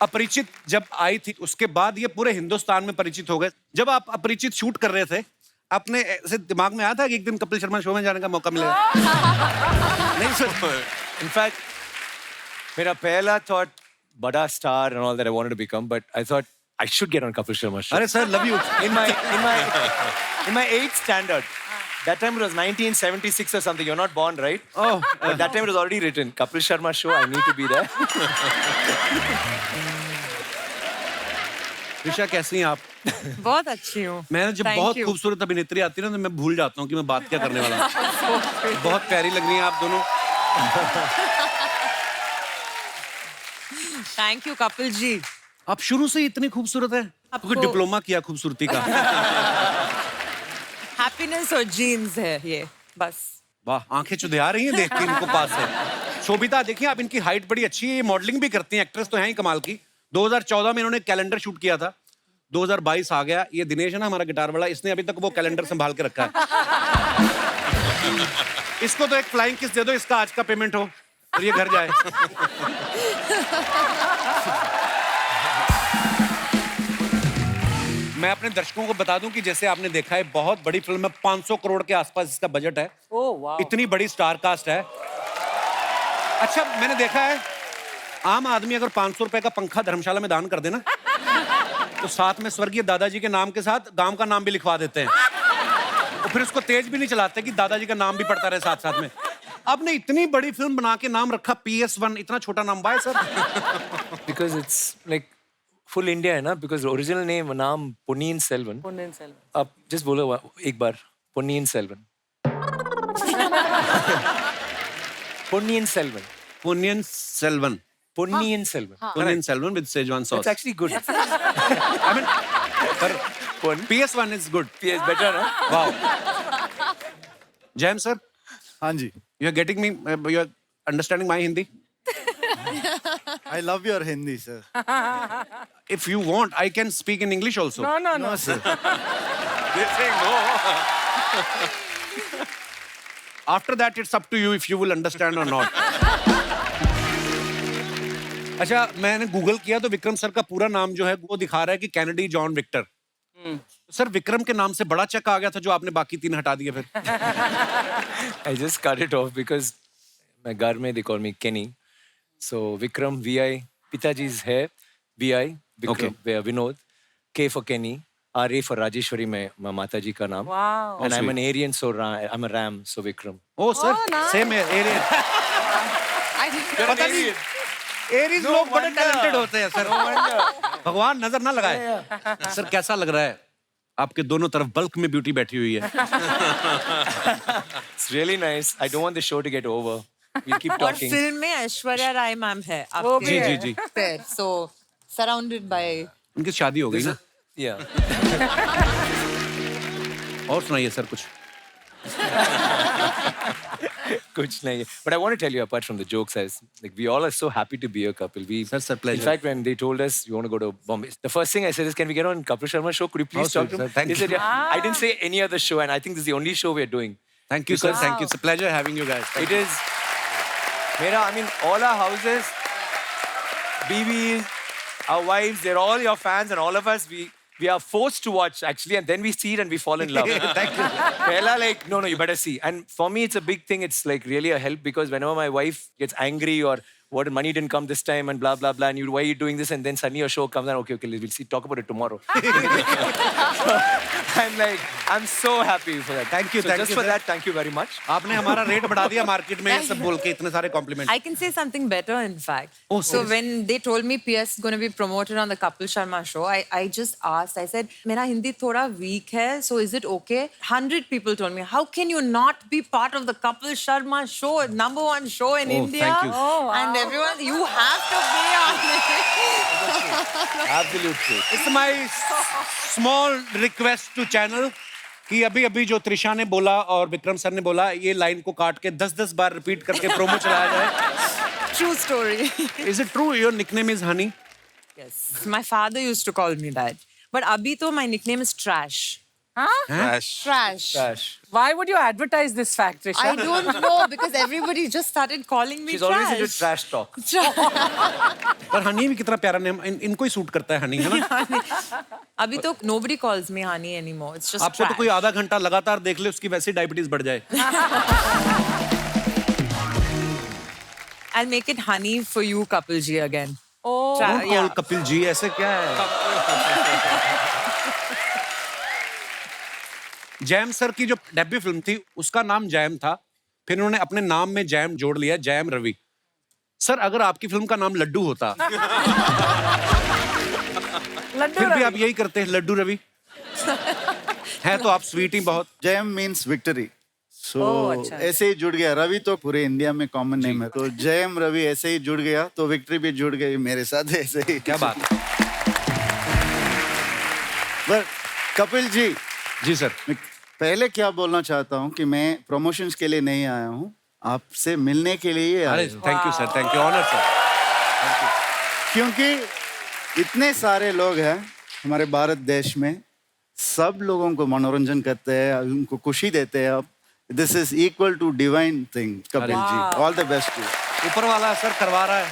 अपरिचित जब आई थी उसके बाद ये पूरे हिंदुस्तान में परिचित हो गए। जब आप अपरिचित शूट कर रहे थे, अपने ऐसे दिमाग में आया था कि एक दिन कपिल शर्मा शो में जाने का मौका मिलेगा? नहीं सर। इनफैक्ट मेरा पहला थॉट बड़ा star and all that I wanted to become, but I thought I should get on Kapil Sharma show. अरे sir, love you. In my 8th standard, that time it was 1976 or something. You're not born, right? Oh, But that time it was already written. Kapil Sharma show. I need to be there. Risha कैसी हैं आप? बहुत अच्छी हूँ. मैं जब Thank बहुत you. खूबसूरत अभिनेत्री आती है ना तो मैं भूल जाता हूँ कि मैं बात क्या करने वाला हूँ. बहुत प्यारी लग रही हैं आप दोनों. Thank you, Kapil ji. आप शुरू से ही इतनी खूबसूरत है. आपको डिप्लोमा किया खूबसूरती का. हैप्पीनेस और जीन्स है ये बस. वाह, आंखें चुधिया रही हैं देख के इनको पास है. शोभिता देखिए, आप इनकी हाइट बड़ी अच्छी है. ये मॉडलिंग भी करती हैं, एक्ट्रेस तो हैं ही कमाल की. 2014 में इन्होंने कैलेंडर शूट किया था. 2022 आ गया. ये दिनेश है ना हमारा गिटार वाला, इसने अभी तक वो कैलेंडर संभाल के रखा है. इसको तो एक फ्लाइंग किस दे दो, इसका आज का पेमेंट हो और ये घर जाए. मैं अपने दर्शकों को बता दूं कि जैसे आपने देखा है बहुत बड़ी फिल्म है, 500 करोड़ के आसपास इसका बजट है. इतनी बड़ी स्टार कास्ट है. अच्छा, मैंने देखा है आम आदमी अगर 500 रुपए का पंखा धर्मशाला में दान कर देना तो साथ में स्वर्गीय दादाजी के नाम के साथ गांव का नाम भी लिखवा देते हैं. तो फिर उसको तेज भी नहीं चलाते कि दादाजी का नाम भी पड़ता रहे साथ साथ में. आपने इतनी बड़ी फिल्म बना के नाम रखा PS1, इतना छोटा नाम. Bye sir. Because it's like full India है ना. Because original name नाम Ponniyin Selvan. Ponniyin Selvan. आप just बोलो एक बार. Ponniyin Selvan. Ponniyin Selvan. Ponniyin Selvan. Ponniyin Selvan. Ponniyin Selvan with Szechuan sauce. It's actually good. I mean, PS1 is good. PS better, no? Wow. Jayam sir, हाँ जी. you are getting me. You are understanding my Hindi. I love your Hindi, sir. If you want, I can speak in English also. No, sir. They're saying no. After that, it's up to you if you will understand or not. अच्छा, मैंने Google किया तो Vikram sir का पूरा नाम जो है वो दिखा रहा है कि Kennedy John Victor. Sir, Vikram के नाम से बड़ा चक्का आ गया था जो आपने बाकी 3 हटा दिए फिर. I just cut it off because my घर में they call me Kenny. So Vikram VI, पिताजी's है VI, Vikram Vinod, K for Kenny, RA for Rajeshwari में माता जी का नाम. Wow. And I'm an Aryan, so I'm a Ram, so Vikram. Oh sir, nice. same है Ariane. पता नहीं Aries लोग बड़े टैलेंटेड होते हैं सर. भगवान नजर ना लगाए. सर, कैसा लग रहा है? आपके दोनों तरफ बल्क में ब्यूटी बैठी हुई है. It's really nice. I don't want the show to get over. We'll keep और talking. फिल्म में ऐश्वर्या राय मैम है. जी जी जी. So surrounded by. उनकी शादी हो गई ना. Yeah. और सुनाइए सर कुछ. कुछ नहीं. But I want to tell you, apart from the jokes, like we all are so happy to be a couple. Sir, pleasure. In fact, when they told us you want to go to Bombay, the first thing I said is, "Can we get on Kapil Sharma show? Could you please talk sweet, to him?" sir. Thank They you. said, "Yeah." I didn't say any other show, and I think this is the only show we are doing. Thank you sir. Thank you. It's a pleasure having you guys. It is. Mera, I mean, all our houses, BBs, our wives, they're all your fans, and all of us, we are forced to watch actually, and then we see it and we fall in love. Thank you. Pehla, like, no, you better see. And for me, it's a big thing. It's like really a help because whenever my wife gets angry or what money didn't come this time and blah blah blah, and you why are you doing this? And then suddenly your show comes and okay, we'll see, talk about it tomorrow. So, I'm like, I'm so happy for that. Thank you, So thank just you, for sir. that, thank you very much. आपने हमारा rate बढ़ा दिया market में सब बोल के इतने सारे complement. I can say something better, in fact. Oh, so when they told me PS is going to be promoted on the Kapil Sharma show, I just asked. I said, "मेरा हिंदी थोड़ा weak है, so is it okay?" 100 people told me, "How can you not be part of the Kapil Sharma show, #1 show in India?" thank you. And everyone, you have to be on it. Absolute truth. It's my small request to channel कि अभी जो त्रिशा ने बोला और Vikram sir ने बोला ये line को काट के 10-10 बार रिपीट करके प्रोमो चलाया जाए. True story. Is it true your nickname is Honey? Yes. My father used to call me that. But abhi to my nickname is Trash. Trash. Trash. Trash. Why would you advertise this fact, Trisha? I don't know because everybody just started calling me She's always into trash talk. पर हनी भी कितना प्यारा name, इनको ही suit करता है हनी, है ना? अभी तो nobody calls me honey anymore. It's just आपको तो कोई आधा घंटा लगातार देख ले, उसकी वैसी डायबिटीज बढ़ जाए. I'll make it honey for you, Kapil ji again. Oh. Don't call Kapil ji, ऐसे क्या है? जैम सर की जो डेब्यू फिल्म थी उसका नाम जैम था, फिर उन्होंने अपने नाम में जैम जोड़ लिया, जैम रवि. सर अगर आपकी फिल्म का नाम लड्डू होता फिर भी आप यही करते हैं, लड्डू रवि. है तो आप स्वीट ही बहुत. Jam means victory. सो ऐसे ही जुड़ गया. रवि तो पूरे इंडिया में कॉमन नेम है, तो जैम रवि ऐसे ही जुड़ गया, तो विक्ट्री भी जुड़ गई मेरे साथ ऐसे ही. क्या बात है. पर कपिल जी, जी सर. मैं पहले क्या बोलना चाहता हूँ कि मैं प्रमोशंस के लिए नहीं आया हूँ, आपसे मिलने के लिए आया अरे हूँ. Thank you sir, thank you, honour sir. क्योंकि इतने सारे लोग हैं हमारे भारत देश में, सब लोगों को मनोरंजन करते हैं, उनको खुशी देते हैं. आप this is equal to divine thing Kapil ji. All the best too. ऊपर वाला सर करवा रहा है.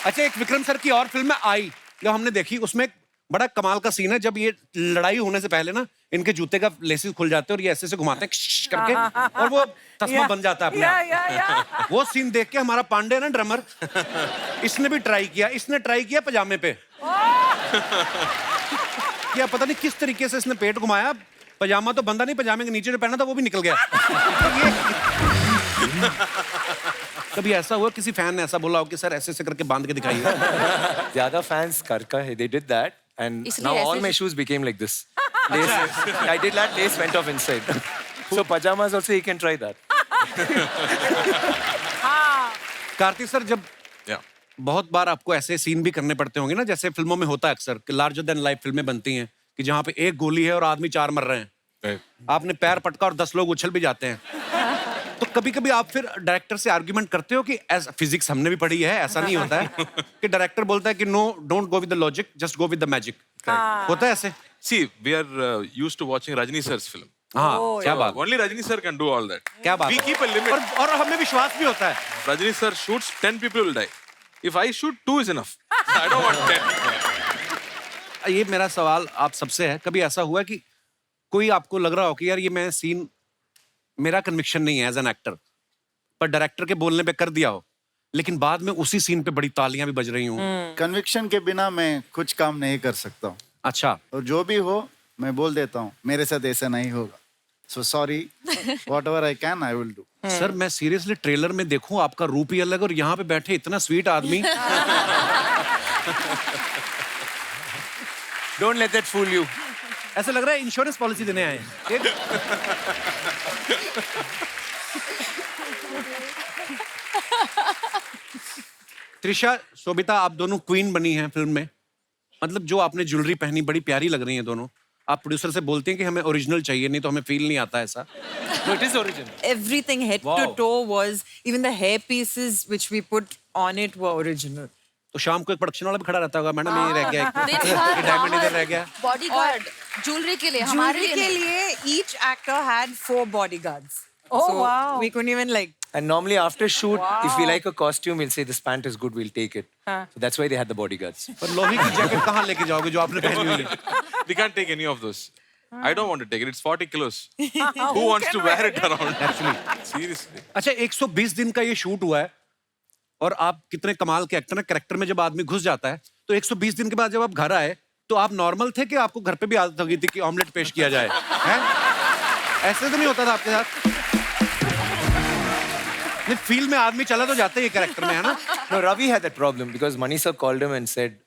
अच्छा, एक विक्रम सर की और फिल्म में आई जो हमने देखी, उसमें एक बड़ा कमाल का सीन है. जब ये लड़ाई होने से पहले ना इनके जूते का लेसेस खुल जाते हैं और ये ऐसे से घुमाते हैं क्श करके, और वो तस्मा बन जाता है अपने आप. वो सीन देख के हमारा पांडे ना ड्रमर, इसने भी ट्राई किया. इसने ट्राई किया पजामे पे. क्या पता नहीं किस तरीके से इसने पेट घुमाया. पजामा तो बंदा नहीं, पजामे के नीचे जो पहना था वो भी निकल गया. कभी ऐसा हुआ किसी फैन ने ऐसा बोला हो कि सर ऐसे ऐसे करके बांध के दिखाइए? ज्यादा fans करका है, they did that, and इसलिए now all ऐसे- my shoes became like this. Lace, I did that, lace went off inside. So pajamas also you can try that. Kartik sir, जब Yeah. बहुत बार आपको ऐसे सीन भी करने पड़ते होंगे ना, जैसे फिल्मों में होता है अक्सर कि लार्जर देन लाइफ फिल्में बनती हैं कि जहाँ पे एक गोली है और आदमी 4 मर रहे हैं. Right. आपने पैर पटका और 10 लोग उछल भी जाते हैं. तो कभी कभी आप फिर डायरेक्टर से आर्ग्यूमेंट करते हो कि फिजिक्स हमने भी पढ़ी है, ऐसा नहीं होता है कि डायरेक्टर बोलता है कि no, don't go with the logic, just go with the magic. होता है ऐसे? See, we are used to watching Rajini sir's film. हाँ, क्या बात. Only Rajini sir can do all that. क्या बात We है. keep a limit. और हमें विश्वास भी होता है. Rajini sir shoots, 10 people will die. If I shoot, 2 is enough. I don't want 10. ये मेरा सवाल आप सबसे है, कभी ऐसा हुआ कि कोई आपको लग रहा हो कि यार ये मैं सीन, मेरा कन्विक्शन नहीं है एज एन एक्टर, पर डायरेक्टर के बोलने पे कर दिया हो, लेकिन बाद में उसी सीन पे बड़ी तालियां भी बज रही हूँ? कन्विक्शन के बिना मैं कुछ काम नहीं कर सकता हूँ. अच्छा. और जो भी हो मैं बोल देता हूँ, मेरे साथ ऐसा नहीं होगा. So sorry, what ever I can I will do. Sir मैं सीरियसली ट्रेलर में देखूं आपका रूप ही अलग और यहाँ पे बैठे इतना स्वीट आदमी. Don't let that fool you. ऐसा लग रहा है इंश्योरेंस पॉलिसी देने आए हैं. त्रिशा, शोभिता, आप दोनों क्वीन बनी हैं फिल्म में. मतलब जो आपने ज्वेलरी पहनी बड़ी प्यारी लग रही है दोनों. आप प्रोड्यूसर से बोलते हैं कि हमें ओरिजिनल चाहिए, नहीं तो हमें फील नहीं आता ऐसा. No, it is original. Everything head to Wow. toe was, even the hair pieces which we put on it were original. तो शाम को एक प्रोडक्शन वाला भी खड़ा रहता होगा, मैडम ये रह गया, नहीं, ये डायमंड इधर रह गया. बॉडीगार्ड ज्वेलरी के लिए, हमारे Jewelry लिए के नहीं. लिए each actor had 4 bodyguards. Oh, so wow. we couldn't even like. And normally after shoot, if we like a costume, we'll say this pant is good, we'll take it. So that's why they had the bodyguards. पर लोही की jacket कहाँ लेके जाओगे जो आपने पहनी हुई है? We can't take any of those. I don't want to take it. It's 40 kilos. Who wants to wear it around? Actually. Seriously. अच्छा, 120 दिन का ये शूट हुआ है और आप कितने कमाल के एक्टर हैं. कैरेक्टर में जब आदमी घुस जाता है तो 120 दिन के बाद जब आप घर आए तो आप नॉर्मल थे कि आपको घर पे भी आदत हो गई थी कि ऑमलेट पेश किया जाए? हैं? ऐसे तो नहीं होता था आपके साथ? नहीं, फील्ड में आदमी चला तो जाता है ये कैरेक्टर में, है ना? No, Ravi had that problem because Mani sir called him and said,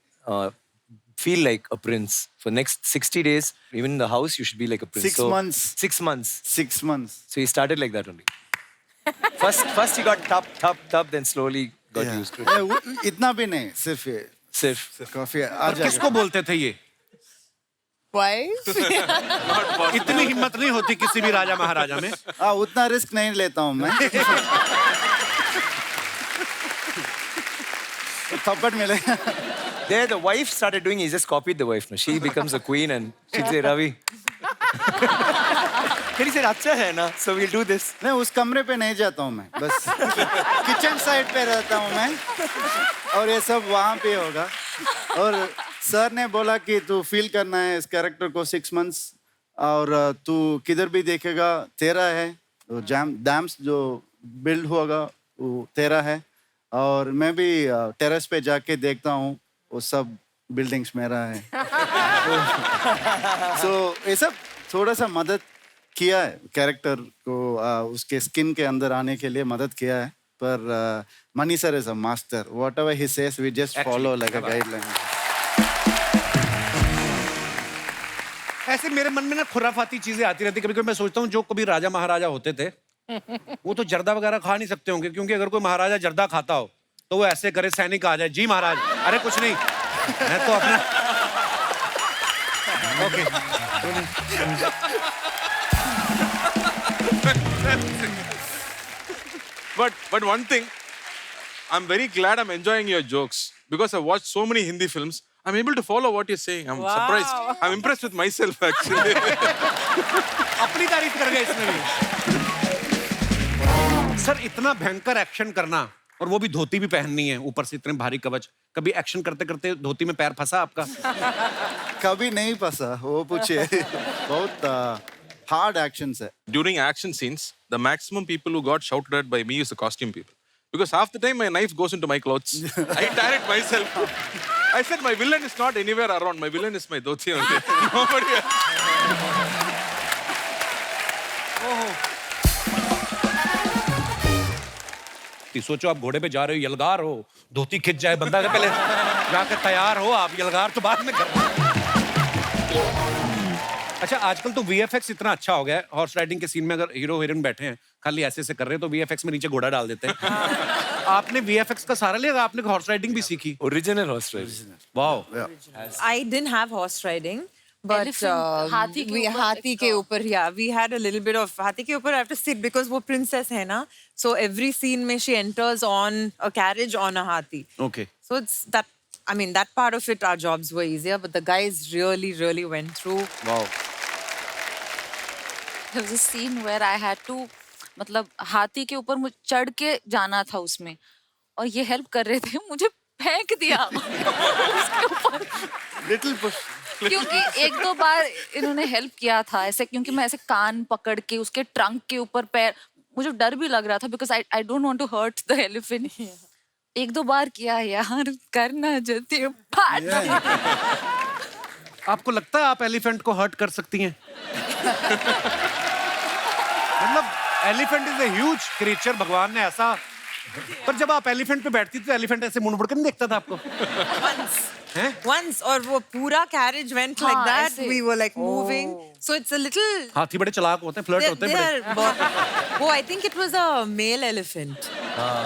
feel like a prince. For next 60 days, even in the house, you should be like a prince. 6 months. 6 months. 6 months. So he started like that only. First he got top, then slowly got Yeah. used to it. इतना भी नहीं, सिर्फ ये Sirf. काफी आ और किसको जाएगा. बोलते थे ये? Wife? इतनी हिम्मत नहीं होती किसी भी राजा महाराजा में. उतना रिस्क नहीं लेता हूँ मैं. थप्पड़ मिलेगा. There, the wife started doing. He just copied the wife. No, she becomes a queen, and she'd say, "Ravi, Then he said, अच्छा है ना, so we'll do this. नहीं, उस कमरे पे नहीं जाता हूँ मैं, बस किचन साइड पे रहता हूँ मैं, और ये सब वहाँ पे होगा. और सर ने बोला कि तू फील करना है इस कैरेक्टर को 6 months, और तू किधर भी देखेगा तेरा है, तो डैम्स जो बिल्ड होगा वो तेरा है, और मैं भी टेरेस पे जाके देखता हूँ वो सब बिल्डिंग्स मेरा है. सो ये सब थोड़ा सा मदद किया है कैरेक्टर को उसके स्किन के अंदर आने के लिए मदद किया है. पर money sir is a master. Whatever he says we just follow like a guideline. ऐसे मेरे मन में ना खुराफाती चीजें आती रहती. कभी कभी मैं सोचता हूँ जो कभी राजा महाराजा होते थे वो तो जर्दा वगैरह खा नहीं सकते होंगे, क्योंकि अगर कोई महाराजा जर्दा खाता हो तो वो ऐसे करे, सैनिक आ जाए, जी महाराज, अरे कुछ नहीं, मैं तो अपना okay. But one thing, I'm very glad I'm enjoying your jokes because I've watched so many Hindi films. I'm able to follow what you're saying. I'm surprised. I'm impressed with myself actually. अपनी तारीफ कर गए इसमें भी. Sir इतना भयंकर action करना, और वो भी धोती भी पहननी है, ऊपर से इतने भारी कवच. कभी एक्शन करते करते धोती में पैर फंसा आपका? कभी नहीं फंसा, वो पूछे. बहुत हार्ड एक्शन है. During action scenes, the maximum people who got shouted at by me is the costume people. Because half the time my knife goes into my clothes. I tear it myself. I said my villain is not anywhere around. My villain is my dhoti only. Nobody else. सोचो आप घोड़े पे जा रहे हो, यलगार हो, धोती खिंच जाए, बंदा के पहले जाकर तैयार हो आप, यलगार तो बाद में कर. अच्छा आजकल तो VFX इतना अच्छा हो गया है, हॉर्स राइडिंग के सीन में अगर हीरो हीरोइन बैठे हैं खाली ऐसे से कर रहे हैं तो VFX में नीचे घोड़ा डाल देते हैं. आपने VFX का सारा लिया, आपने हॉर्स राइडिंग भी सीखी? Original horse riding. Wow. I didn't have horse riding. But Elephant, हाथी के ऊपर हाथी के ऊपर, yeah, we had a little bit of हाथी के ऊपर. I have to sit because वो princess है ना, so every scene में she enters on a carriage on a हाथी. Okay. So it's that, I mean, that part of it, our jobs were easier, but the guys really went through. Wow. There was a scene where I had to, मतलब हाथी के ऊपर मुझे चढ़ के जाना था उसमें, और ये हेल्प कर रहे थे, मुझे फेंक दिया उसके ऊपर. Little push. क्योंकि 1-2 बार इन्होंने हेल्प किया था ऐसे, क्योंकि मैं ऐसे कान पकड़ के उसके ट्रंक के ऊपर पैर, मुझे डर भी लग रहा था because I don't want to hurt the elephant. 1-2 बार किया यार, करना जल्दी. आपको लगता है आप एलिफेंट को हर्ट कर सकती हैं? मतलब elephant is a huge creature, भगवान ने ऐसा. पर जब आप एलिफेंट पे बैठती थी तो एलिफेंट ऐसे मुड़ मुड़ के नहीं देखता था आपको? Once, और वो पूरा carriage went like that. ऐसे. We were like moving, so it's a little. हाथी बड़े चालाक होते हैं, फ्लर्ट होते हैं बड़े. Oh, I think it was a male elephant.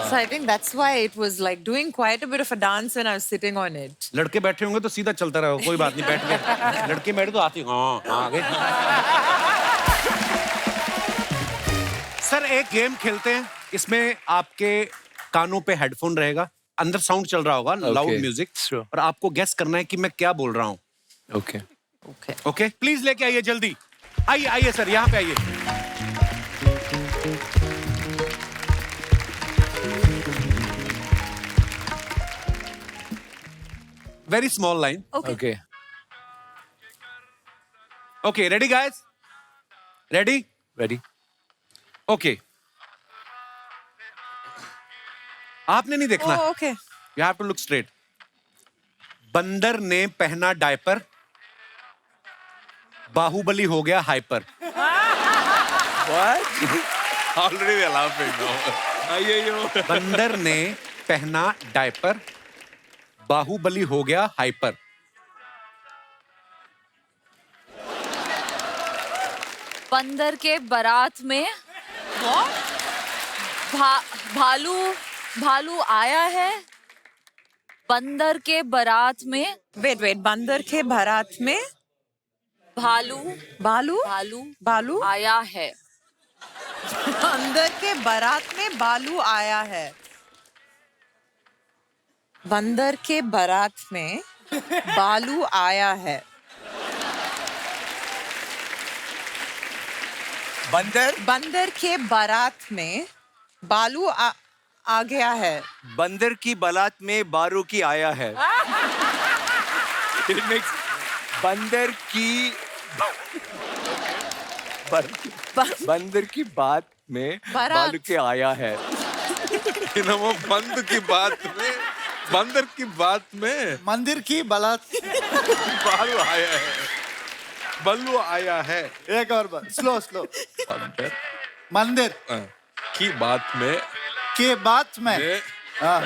So I think that's why it was like doing quite a bit of a dance when I was sitting on it. लड़के बैठे होंगे तो सीधा चलता रहो, कोई बात नहीं, बैठ गए. लड़के बैठे तो आती हाँ आ गए. सर एक गेम खेलते हैं, इसमें आपके कानों पे हेडफोन रहेगा, अंदर साउंड चल रहा होगा, लाउड म्यूजिक, Sure. और आपको गेस करना है कि मैं क्या बोल रहा हूँ. Okay. ओके प्लीज लेके आइए जल्दी. आइए आइए सर, यहाँ पे आइए. Very small line. Okay. Okay ready guys? Ready? Ready? Okay. आपने नहीं देखना. Oh, okay. You have to look straight. बंदर ने पहना डायपर, बाहुबली हो गया hyper. Already they're laughing now. Ayyo. बंदर ने पहना डायपर, बाहुबली हो गया हाइपर. बंदर के बारात में भालू आया है. बंदर के बारात में Wait, बंदर के बारात में बालू आया है. बंदर के बारात में बालू आया है. बंदर के बारात में बालू आया है. बंदर बंदर के बारात में बालू आ गया है. बंदर की बारात में बारू की आया है. It makes बंदर की बंदर की बात में बारात. बालू के आया है. वो बंद की बात में बंदर की बात में मंदिर की बारात. बालू आया है. बल्लू आया है. एक और बार, स्लो स्लो. बंदर मंदिर की बात में के बात में हाँ.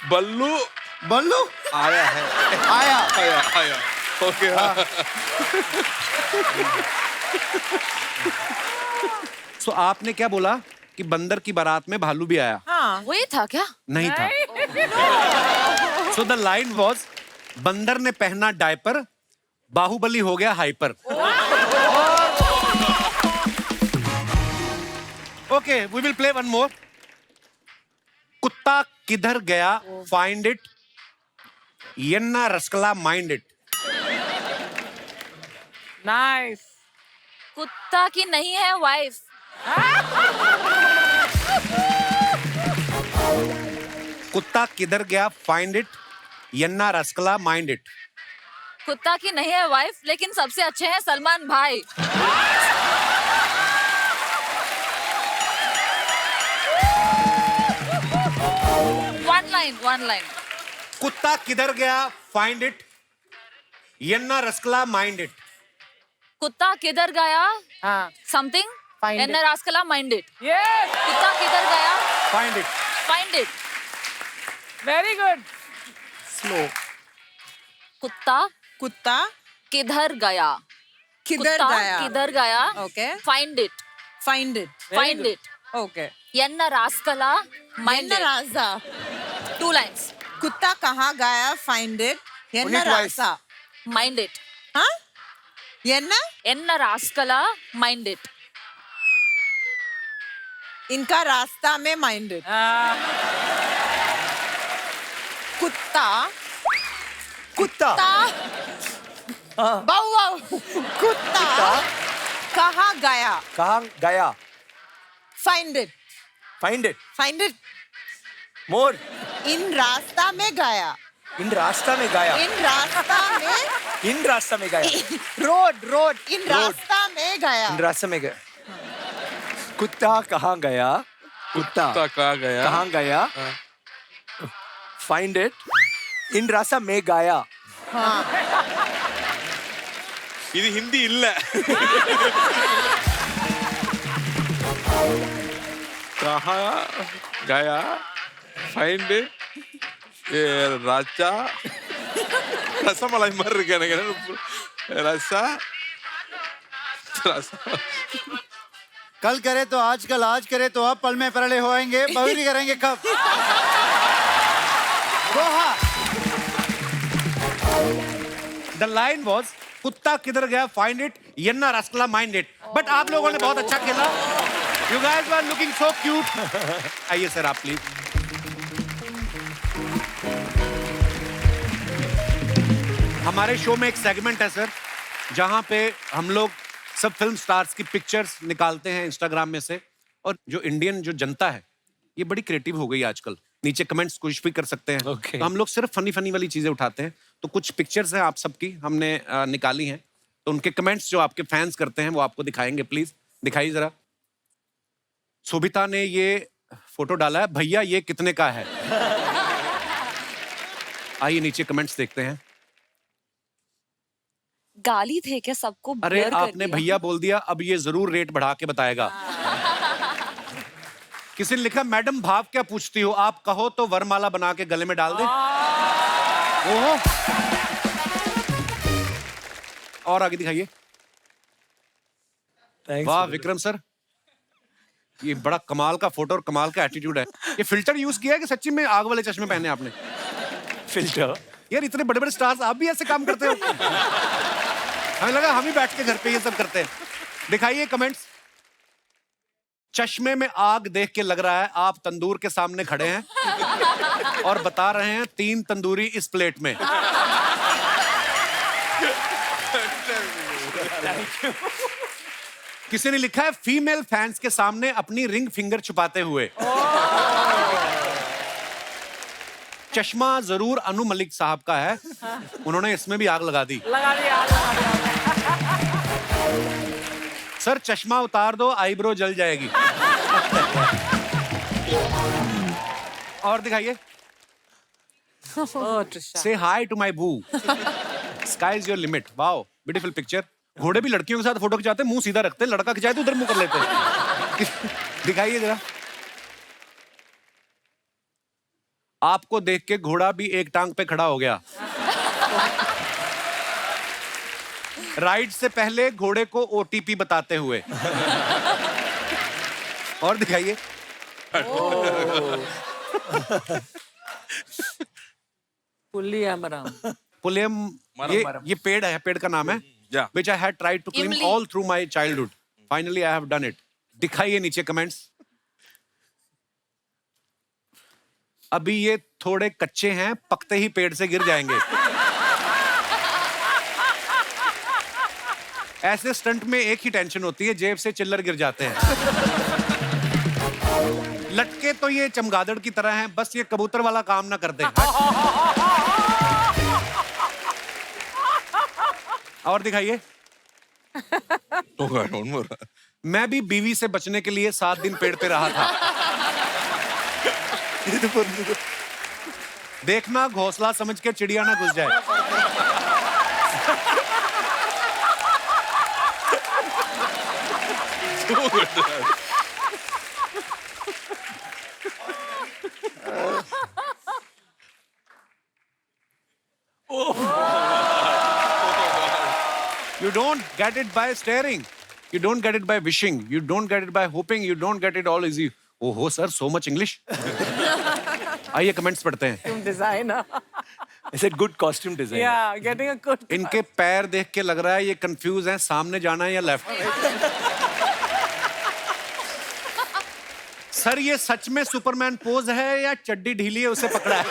बल्लू बल्लू आया है. आया. आया आया. ओके. सो आपने क्या बोला कि बंदर की बारात में भालू भी आया? हाँ. वही था क्या? नहीं था. सो द लाइन वॉज बंदर ने पहना डायपर, बाहुबली हो गया hyper. Okay, we will play one more. कुत्ता किधर गया फाइंड इट, यन्ना रसकला माइंड इट. Nice. कुत्ता की नहीं है वाइफ. कुत्ता किधर गया फाइंड इट, यन्ना रसकला माइंड इट. कुत्ता की नहीं है वाइफ, लेकिन सबसे अच्छे हैं सलमान भाई. One line. कुत्ता किधर गया फाइंड इट, यन्ना रसकला माइंड इट. कुत्ता किधर गया? हाँ. Something. Find it. एन्ना रास्कला माइंड इट. Yes. कुत्ता किधर गया? Find it. Find it. Very good. Slow. कुत्ता कुत्ता किधर गया? किधर कुत्ता गया? किधर गया? Okay. Find it. Find it. Find it. Okay. एन्ना रास्कला mind Yenna it. Raza. 2 lines. कुत्ता कहाँ गया? Find it. Yenna Only twice. Raza. Mind it. हाँ? Yenna? एन्ना रास्कला माइंड इट. इनका रास्ता में माइंड इट. कुत्ता कुत्ता बाऊ बाऊ. कुत्ता कहाँ गया? कहाँ गया? Find it. Find it. Find it. मोर. इन रास्ता में गया. इन रास्ता में गया. इन रास्ता में इन रास्ता में गया. रोड इन रास्ता में गया. इन रास्ता में गया. कुत्ता कहाँ गया? कुत्ता कहाँ गया? कहाँ गया? Find it. इन रास्ता में गया. இது ஹிந்தி இல்ல. कहाँ गया फाइंड इट, राजा रसमलाई மாதிரி இருக்கு எனக்கு. रसा कल करे तो आजकल, आज करे तो अब, पल में परले होएंगे, बहुरी करेंगे कब. दोहा. द लाइन वॉज कुत्ता किधर गया फाइंड इट, यन्ना रसकला माइंड इट. बट आप लोगों ने बहुत अच्छा खेला. You guys were looking so cute. आइए सर आप प्लीज. हमारे शो में एक सेगमेंट है सर, जहां पे हम लोग सब फिल्म स्टार्स की पिक्चर्स निकालते हैं इंस्टाग्राम में से. और जो इंडियन जो जनता है ये बड़ी क्रिएटिव हो गई आजकल. नीचे कमेंट्स कुछ भी कर सकते हैं. Okay. तो हम लोग सिर्फ फनी वाली चीजें उठाते हैं. तो कुछ पिक्चर्स हैं आप सबकी हमने निकाली हैं. तो उनके कमेंट्स जो आपके फैंस करते हैं वो आपको दिखाएंगे. प्लीज दिखाइए जरा. शोभिता ने ये फोटो डाला है, भैया ये कितने का है. आइए नीचे कमेंट्स देखते हैं. गाली थे क्या सबको? अरे blur कर आपने दिया। भैया बोल दिया, अब ये जरूर रेट बढ़ा के बताएगा. किसी ने लिखा मैडम भाव क्या पूछती हो, आप कहो तो वरमाला बना के गले में डाल दे. ओहो. और आगे दिखाइए. Thanks, वाह brother. विक्रम सर, ये बड़ा कमाल का फोटो और कमाल का एटीट्यूड है. ये फिल्टर यूज किया है कि सच्ची में आग वाले चश्मे पहने आपने? फिल्टर. यार इतने बड़े बड़े स्टार्स आप भी ऐसे काम करते हो? हमें लगा हम ही बैठ के घर पे ये सब करते हैं. दिखाइए कमेंट्स. चश्मे में आग देख के लग रहा है आप तंदूर के सामने खड़े हैं और बता रहे हैं 3 तंदूरी इस प्लेट में. किसी ने लिखा है फीमेल फैंस के सामने अपनी रिंग फिंगर छुपाते हुए। चश्मा जरूर अनु मलिक साहब का है, उन्होंने इसमें भी आग लगा दी। लगा दिया। सर चश्मा उतार दो, आईब्रो जल जाएगी। और दिखाइए। Oh, Trisha. से हाई टू माई बू, sky is your limit. Wow, beautiful picture. घोड़े भी लड़कियों के साथ फोटो खिंचाते हैं, मुंह सीधा रखते हैं, लड़का खिंचाए तो उधर मुंह कर लेते हैं। दिखाइए जरा। आपको देख के घोड़ा भी एक टांग पे खड़ा हो गया। राइड से पहले घोड़े को ओटीपी बताते हुए। और दिखाइए। Puliyamaram. पुलियम, ये पेड़ है, पेड़ का नाम है। Yeah. Which I had tried to climb इमली। all through my childhood. Finally, I have done it. दिखाइए नीचे कमेंट्स। अभी ये थोड़े कच्चे हैं, पकते ही पेड़ से गिर जाएंगे। ऐसे स्टंट में एक ही टेंशन होती है, जेब से चिल्लर गिर जाते हैं। लटके तो ये चमगादड़ की तरह हैं, बस ये कबूतर वाला काम ना कर दे। और दिखाइए। Oh God, one more. मैं भी बीवी से बचने के लिए 7 दिन पेड़ पे रहा था। देखना घोंसला समझ के चिड़िया ना घुस जाए। You don't get it by staring. You don't get it by wishing. You don't get it by hoping. You don't get it all easy. Oh, sir, so much English. आइए कमेंट्स पढ़ते हैं। Costume designer. I said good costume design. Yeah, getting a good. इनके पैर देख के लग रहा है ये कंफ्यूज हैं, सामने जाना है या लेफ्ट। सर ये सच में सुपरमैन पोज है या चड्डी ढीली है उसे पकड़ा है?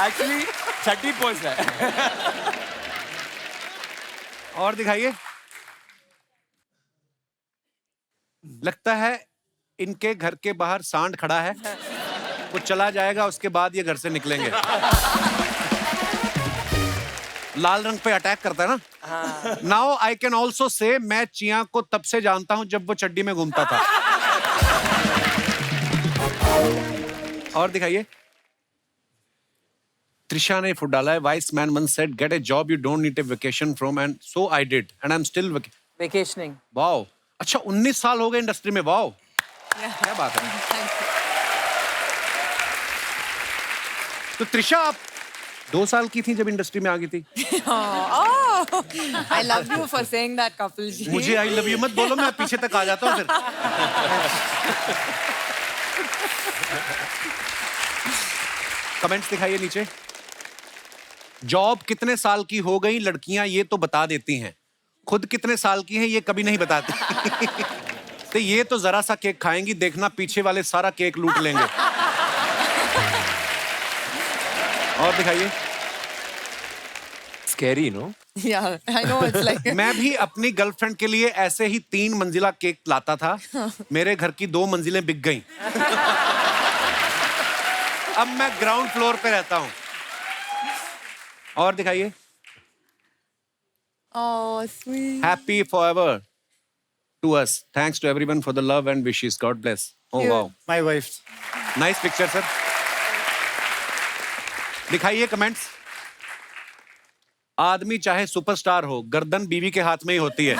Actually, चड्डी पोज है। और दिखाइए। लगता है इनके घर के बाहर सांड खड़ा है, वो चला जाएगा उसके बाद ये घर से निकलेंगे। लाल रंग पे अटैक करता है ना। Now I can also say मैं चिया को तब से जानता हूं जब वो चड्डी में घूमता था। और दिखाइए। त्रिशा ने फुट डाला है। Vice man once said get a job you don't need a vacation from and so I did and I'm still Vacationing. Wow. अच्छा 19 साल हो गए इंडस्ट्री में। वाओ क्या बात है। तो त्रिशा आप 2 साल की थी जब इंडस्ट्री में आ गई थी। Oh, I love you for saying that, Kapil ji. मुझे आई लव यू मत बोलो, मैं पीछे तक आ जाता हूँ फिर। कमेंट्स दिखाइए नीचे। जॉब कितने साल की हो गई लड़कियां ये तो बता देती हैं, खुद कितने साल की हैं ये कभी नहीं बताती। तो ये तो जरा सा केक खाएंगी, देखना पीछे वाले सारा केक लूट लेंगे। और दिखाइए। Scary, no? Yeah, I know it's like. मैं भी अपनी गर्लफ्रेंड के लिए ऐसे ही 3 मंजिला केक लाता था, मेरे घर की 2 मंजिलें बिक गईं। अब मैं ग्राउंड फ्लोर पे रहता हूँ। और दिखाइए। Oh, sweet. Happy forever to us. Thanks to everyone for the love and wishes. God bless. Oh Cute. wow. My wife. Nice picture, sir. दिखाइए कमेंट्स। आदमी चाहे सुपरस्टार हो, गर्दन बीवी के हाथ में ही होती है।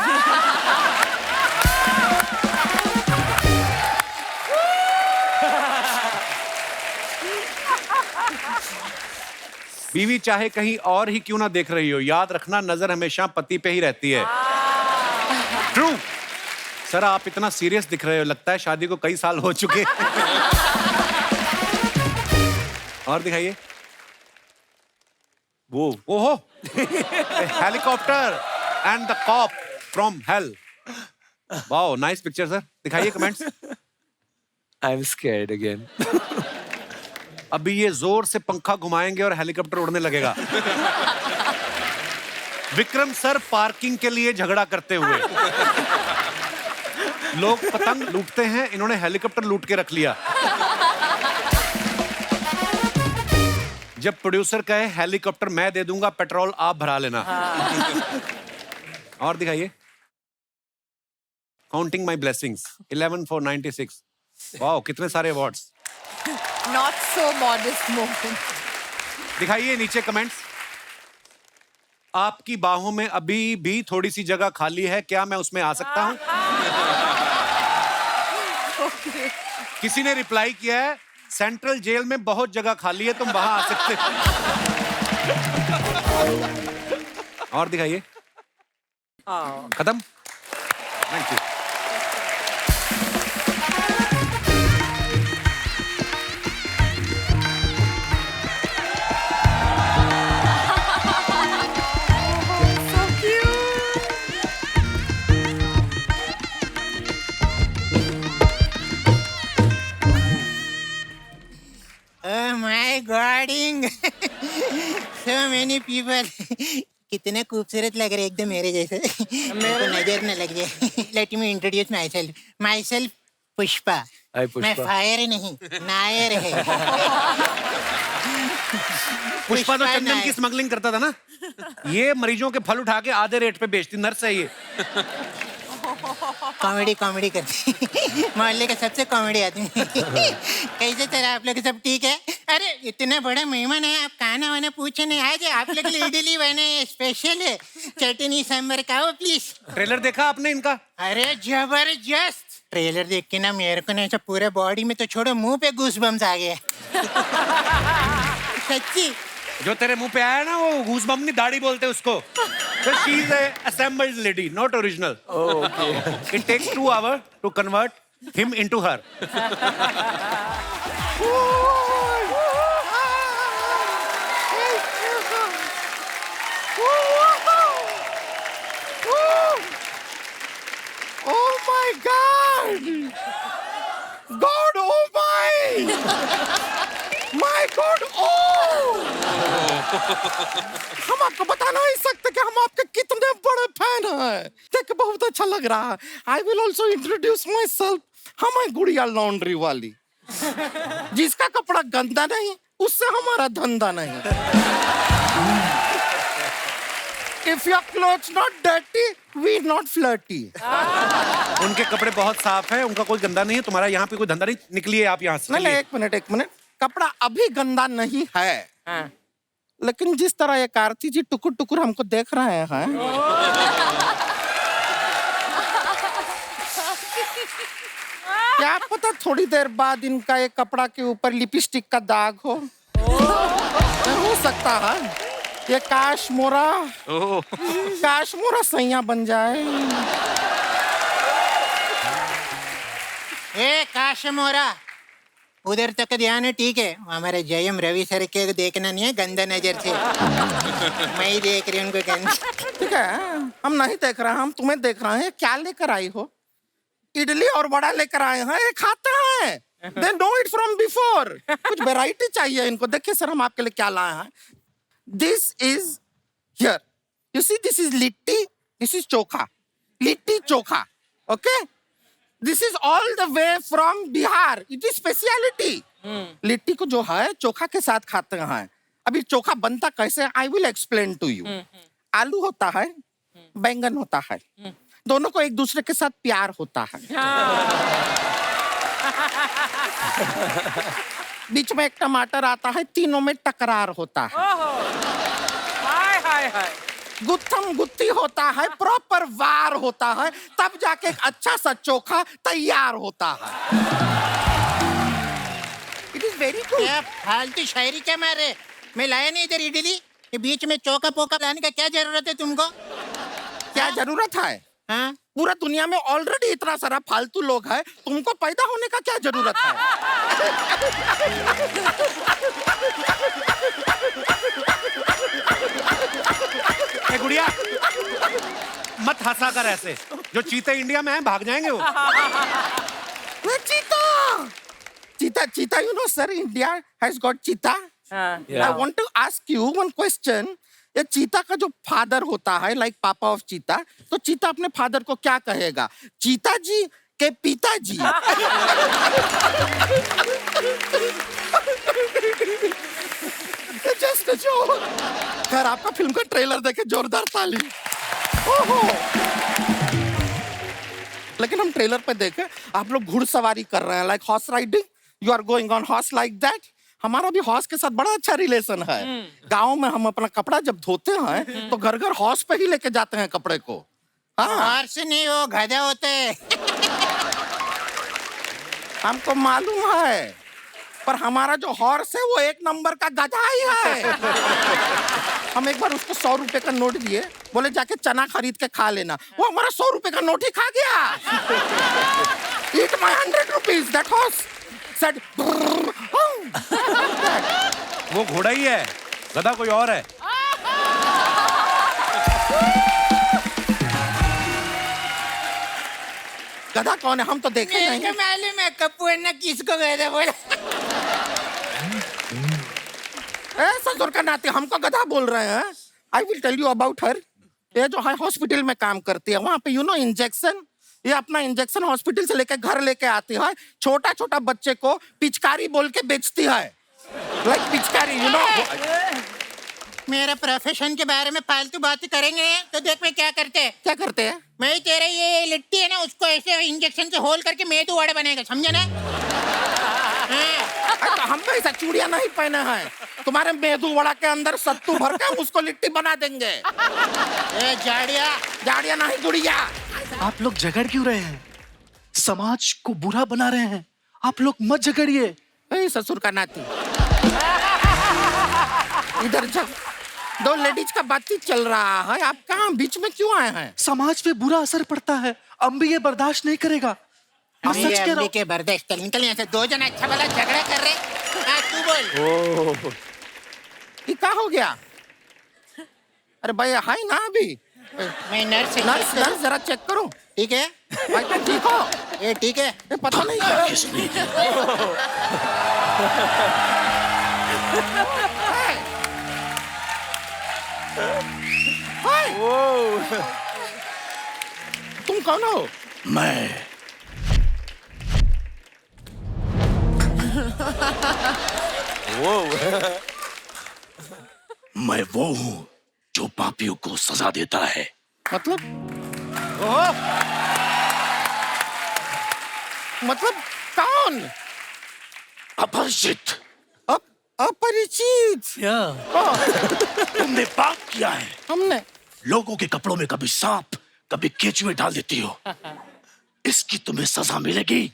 बीवी चाहे कहीं और ही क्यों ना देख रही हो, याद रखना नजर हमेशा पति पे ही रहती है। ट्रू। सर आप इतना सीरियस दिख रहे हो, लगता है शादी को कई साल हो चुके। और दिखाइए। वो ओहो, helicopter and the cop from hell. Wow nice picture sir. दिखाइए कमेंट्स। I'm scared again. अभी ये जोर से पंखा घुमाएंगे और हेलीकॉप्टर उड़ने लगेगा। विक्रम सर पार्किंग के लिए झगड़ा करते हुए। लोग पतंग लूटते हैं, इन्होंने हेलीकॉप्टर लूट के रख लिया। जब प्रोड्यूसर कहे हेलीकॉप्टर मैं दे दूंगा, पेट्रोल आप भरा लेना। और दिखाइए। Counting my blessings 11 for 96। वाह, कितने सारे awards. Not so modest moment. दिखाइए नीचे कमेंट्स। आपकी बाहों में अभी भी थोड़ी सी जगह खाली है, क्या मैं उसमें आ सकता हूं? किसी ने रिप्लाई किया है, सेंट्रल जेल में बहुत जगह खाली है, तुम वहां आ सकते हो। और दिखाइए। खत्म। Thank you. Oh my गॉडिंग so many people कितने खूबसूरत लग रहे एकदम मेरे जैसे मेरे को नजर न लग जाए let me introduce my self Pushpa Hi, Pushpa. मैं फायर नहीं नायर है पुष्पा तो चंदन की नायर। स्मगलिंग करता था ना। ये मरीजों के फल उठा के आधे रेट पे बेचती नर्स है ये। कॉमेडी करती मोहल्ले का सबसे कॉमेडी आदमी कैसे चला आप लोग सब ठीक है? अरे इतना बड़ा मेहमान है, आप खाना वाना पूछे नहीं आज आप लोग के लिए इडली बने स्पेशल है, चटनी सांभर खाओ प्लीज। ट्रेलर देखा आपने इनका? अरे जबरदस्त ट्रेलर देख के ना मेरे को ना पूरे बॉडी में तो छोड़ो मुंह पे गूज़बम्स आ गए सच्ची। जो तेरे मुंह पे आया ना वो गूज़बम्प नहीं, दाढ़ी बोलते उसको। So she is a assembled lady, not original. Oh, okay. It takes 2 hours to convert him into her. Oh my God! God, oh my! My God, oh! हम आपको बता नहीं सकते कि हम आपके कितने बड़े फैन हैं। देख के बहुत अच्छा लग रहा है। I will also introduce my self. हम गुड़िया लॉन्ड्री वाली, जिसका कपड़ा गंदा नहीं उससे हमारा धंधा नहीं। If your clothes not dirty, we not flirty. उनके कपड़े बहुत साफ हैं, उनका कोई गंदा नहीं है। तुम्हारा यहाँ पे कोई धंधा नहीं, निकलिए आप यहाँ से। नहीं, एक मिनट, कपड़ा अभी गंदा नहीं है, लेकिन जिस तरह ये कार्ती जी टुकुर टुकुर हमको देख रहे हैं, क्या पता थोड़ी देर बाद इनका ये कपड़ा के ऊपर लिपस्टिक का दाग हो सकता है ये काश्मोरा सैया बन जाए। ए काशमोरा उधर तक ध्यान है, ठीक है? हमारे जयम रवि सर के देखना नहीं है गंदा नजर से मैं ही देख रही हूँ उनको गंदा। ठीक है, हम नहीं देख रहे हैं, हम तुम्हें देख रहे हैं। क्या लेकर आई हो? इडली और वड़ा लेकर आए हैं, ये खाते हैं। They know it from before. कुछ वैरायटी चाहिए इनको। देखिए सर, हम आपके लिए क्या लाए हैं। This is here. You see, this is litti, this is chokha, litti chokha, okay? This is all the way from Bihar. It is speciality. Litti को जो है चोखा के साथ खाते हैं। अभी चोखा बनता कैसे? I will explain to you. आलू होता है, बैंगन होता है, दोनों को एक दूसरे के साथ प्यार होता है। बीच में एक टमाटर आता है, तीनों में टकरार होता है। हाय गुत्थम गुत्ती होता है, प्रॉपर वार होता है, तब जाके एक अच्छा सा चोखा तैयार होता है। It is very good. क्या फालतू शायरी क्या मारे? मैं लाया नहीं इधर इडली, ये बीच में चौका पोका लाने का क्या जरूरत है तुमको? क्या जरूरत है? हाँ? पूरा दुनिया में ऑलरेडी इतना सारा फालतू लोग है, तुमको पैदा होने का क्या जरूरत है? ए गुड़िया, मत हंसा कर ऐसे। जो चीते इंडिया में हैं भाग जाएंगे वो। चीता, you know, sir, India has got cheetah. हाँ। I want to ask you one question. ये चीता का जो फादर होता है, लाइक पापा ऑफ चीता, तो चीता अपने फादर को क्या कहेगा? चीता जी के पिताजी। जस्ट जो खैर, आपका फिल्म का ट्रेलर देखे जोरदार ताली। ओहो, लेकिन हम ट्रेलर पे देखे आप लोग घुड़सवारी कर रहे हैं, like horse riding, you are going on horse like that. हमारा भी हॉर्स के साथ बड़ा अच्छा रिलेशन है। गांव में हम अपना कपड़ा जब धोते हैं तो घर घर हॉर्स पे ही लेके जाते हैं कपड़े को। हाँ, हॉर्स नहीं, वो गधा होते हैं। हमको मालूम है, पर हमारा जो हॉर्स है वो एक नंबर का गधा ही है। हम एक बार उसको 100 रुपए का नोट दिए, बोले जाके चना खरीद के खा लेना। वो हमारा 100 रुपए का नोट ही खा गया। Eat my 100 rupees. That horse said, वो घोड़ा ही है, गधा कोई और है। गधा कौन है? हम तो देखे मेरे नहीं। को मालूम है, कप्पू अन्ना किसको गधा बोला। ससुर का नाते हमको गधा बोल रहे हैं। I will tell you about her. ये जो है हॉस्पिटल में काम करती है, वहाँ पे यू नो इंजेक्शन, ये अपना इंजेक्शन हॉस्पिटल से लेके घर लेके आती है। छोटा छोटा बच्चे को पिचकारी बोल के बेचती है, लाइक पिचकारी, यू नो। मेरे प्रोफेशन के बारे में फालतू बातें करेंगे तो देख मैं क्या करते हैं। क्या करते हैं? मैं तेरे ये लिट्टी है ना, उसको ऐसे इंजेक्शन से होल करके मेदू वड़ा बनेगा, समझे ना? हाँ। तो हम ऐसा चूड़ियां नहीं पहने हैं, तुम्हारे मेदू वड़ा के अंदर सत्तू भर के हम उसको लिट्टी बना देंगे। ए जाड़िया, जाड़िया नहीं गुड़िया। आप लोग झगड़ क्यों रहे हैं? समाज को बुरा बना रहे हैं। आप लोग मत झगड़िए। ए ससुर का नाती, इधर जब 2 लेडीज का बातचीत चल रहा है, आप कहाँ बीच में क्यों आए हैं? समाज पे बुरा असर पड़ता है, अम्बी ये बर्दाश्त नहीं करेगा। मैं सच कह रहा हूँ। के बर्दाश्त निकल यहाँ से। 2 जन अच्छा वाला झगड़ा कर रहे। हाँ, तू बोल। ये क्या हो गया? अरे भाई हाय ना अभी। मैं नर्स है। नर्स नर्स जरा चेक करो। ठीक है भाई तुम ठीक हो? ये ठीक है। ये पता नहीं हाय। तुम कौन हो? मैं वो हूँ जो पापियों को सजा देता है। मतलब कौन? अपरिचित। अपरिचित। तुमने पाप किया है। हमने लोगों के कपड़ों में कभी सांप, कभी केचुए डाल देती हो। इसकी तुम्हें सजा मिलेगी।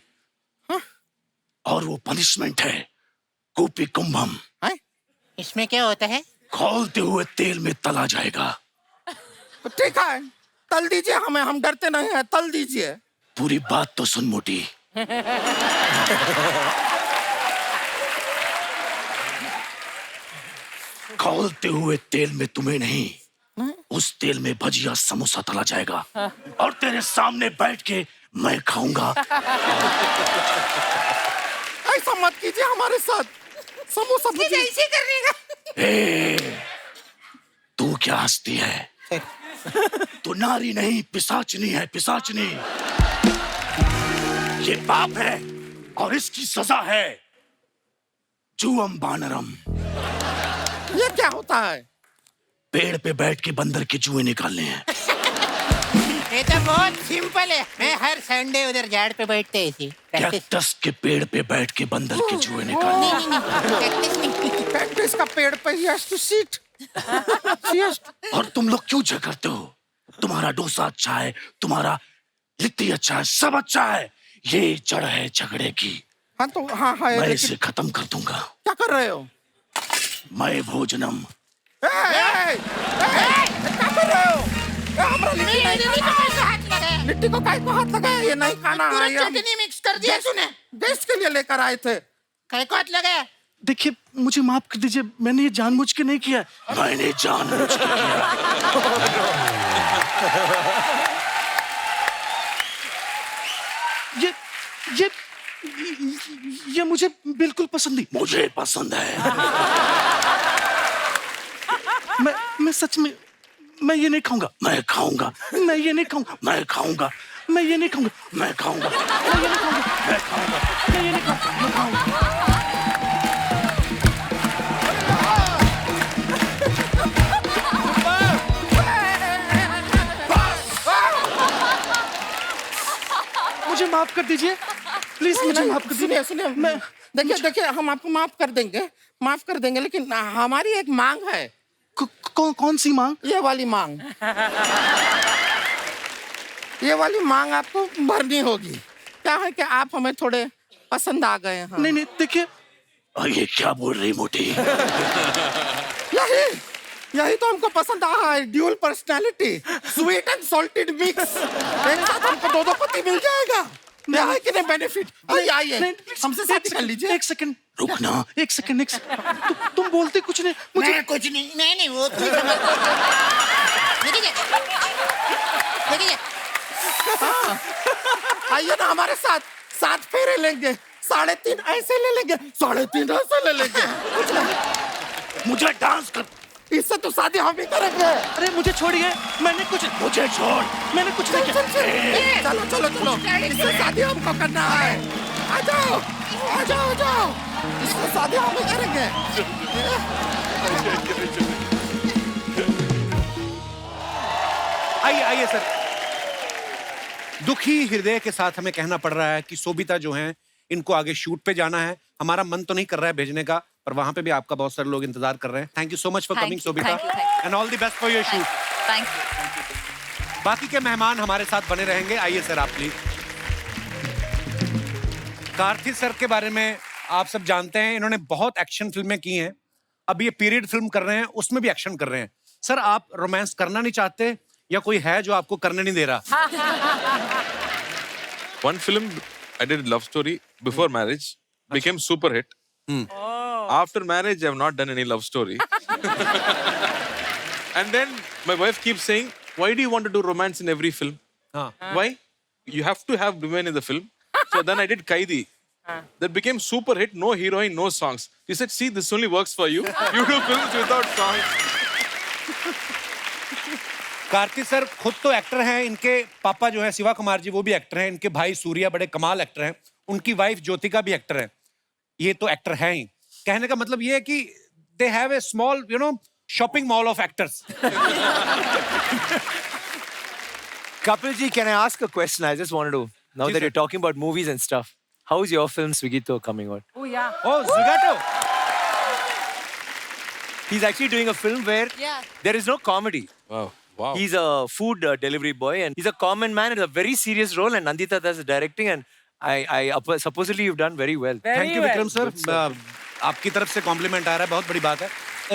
और वो पनिशमेंट है कूपी कुंभम। इसमें क्या होता है? खौलते हुए तेल में तला जाएगा। ठीक है, तल दीजिए हमें, हम डरते नहीं हैं, तल दीजिए। पूरी बात तो सुन मोटी। खौलते हुए तेल में तुम्हें नहीं, उस तेल में भजिया समोसा तला जाएगा और तेरे सामने बैठ के मैं खाऊंगा। ऐसा मत कीजिए हमारे साथ। समोसा भजिया ऐसे करने का। तू क्या हंसती है? तू नारी नहीं, पिशाचनी है, पिशाचनी। ये पाप है और इसकी सजा है जुअम बानरम। ये क्या होता है? पेड़ पे बैठ के बंदर के जुए निकालने हैं। ये तो बहुत सिंपल है। मैं हर संडे उधर झाड़ पे बैठते ऐसे कैक्टस के पेड़ पे बैठ के बंदर के जुए निकालने हैं। कैक्टस का पेड़ पे ही has to sit। और तुम लोग क्यों झगड़ते हो? तुम्हारा डोसा अच्छा है, तुम्हारा लिट्टी अच्छा है, सब अच्छा है। ये जड़ है झगड़े की। हाँ तो हाँ हाँ, मैं लेकिन इसे खत्म कर दूंगा। क्या कर रहे हो? मैं भोजनम। क्या कर रहे हो? हमारा लिट्टी को काय को हाथ लगाया? ये नहीं खाना है। चटनी मिक्स कर दिया तूने। गेस्ट के लिए लेकर आए थे। काय को हाथ लगाया? देखिए मुझे माफ कर दीजिए, मैंने ये जानबूझ के नहीं किया। मैंने जानबूझ के किया। ये मुझे बिल्कुल पसंद नहीं। मुझे पसंद है। मैं सच में मैं ये नहीं खाऊंगा, मैं खाऊंगा, मैं ये नहीं खाऊंगा, मैं खाऊंगा, मैं ये नहीं खाऊंगा, मैं खाऊंगा, मैं ये नहीं खाऊंगा, मैं खाऊंगा, मैं ये नहीं खाऊंगा, मैं खाऊंगा। मुझे माफ कर दीजिए, प्लीज मुझे माफ कर दीजिए। सुनिए मैं देखिए हम आपको माफ कर देंगे लेकिन हमारी एक मांग है। कौन सी मांग? ये वाली मांग आपको भरनी होगी। क्या है कि आप हमें थोड़े पसंद आ गए हैं। नहीं देखिए, ये क्या बोल रही मोटी? यही तो हमको पसंद आ है, dual personality, sweet and salted mix. एक साथ हमको दो पति मिल जाएगा। क्या है कि नहीं बेनिफिट? आइए हमसे शादी कर लीजिए। एक सेकंड रुकना, एक सेकंड। तुम बोलते कुछ नहीं, मुझे मैं कुछ नहीं वो कुछ देखिए आइए ना हमारे साथ, 7 फेरे लेंगे, 3.5 ऐसे ले लेंगे, 3.5 ऐसे ले लेंगे। मुझे डांस कर। इससे तो शादी हम ही करेंगे। अरे मुझे छोड़िए, मुझे छोड़, मैंने कुछ नहीं किया। चलो इससे शादी हमको करना है। आ जाओ इससे शादी हम ही करेंगे। आइए सर। दुखी हृदय के साथ हमें कहना पड़ रहा है कि सोबिता जो हैं इनको आगे शूट पे जाना है। हमारा मन तो नहीं कर रहा है भेजने का, पर वहां पे भी आपका बहुत सारे लोग इंतजार कर रहे हैं। Thank you so much for coming Sobita, and all the best for your shoot. Thank you. बाकी के मेहमान हमारे साथ बने रहेंगे। आइए सर आप प्लीज। कार्थिक सर के बारे में आप सब जानते हैं, इन्होंने बहुत एक्शन फिल्में की हैं। अब ये पीरियड फिल्म कर रहे हैं, उसमें भी एक्शन कर रहे हैं। सर आप रोमांस करना नहीं चाहते या कोई है जो आपको करने नहीं दे रहा? One film I did love story before marriage, became super hit. After marriage, I have not done any love story. And then my wife keeps saying, "Why do you want to do romance in every film? Why? You have to have women in the film." So then I did Kaidi. That became super hit. No heroine, no songs. She said, "See, this only works for you. You do films without songs." Kartik sir खुद तो actor हैं, इनके पापा जो है शिवा कुमार जी वो भी actor हैं, इनके भाई सूर्या बड़े कमाल एक्टर हैं, उनकी वाइफ ज्योतिका भी एक्टर है। ये तो एक्टर हैं ही। कहने का मतलब ये है कि they have a small shopping mall of actors. Kapil ji, can I ask a question? I just wanted to, now Ji, that sir. you're talking about movies and stuff, how's your film Swigito coming out? Oh yeah. Oh, Zugato. He's actually doing a film where there is no comedy. Wow. He's a food delivery boy and he's a common man. It's a very serious role and Nandita does the directing and I supposedly you've done very well. Thank you Vikram sir. आपकी तरफ से complement आ रहा है, बहुत बड़ी बात है।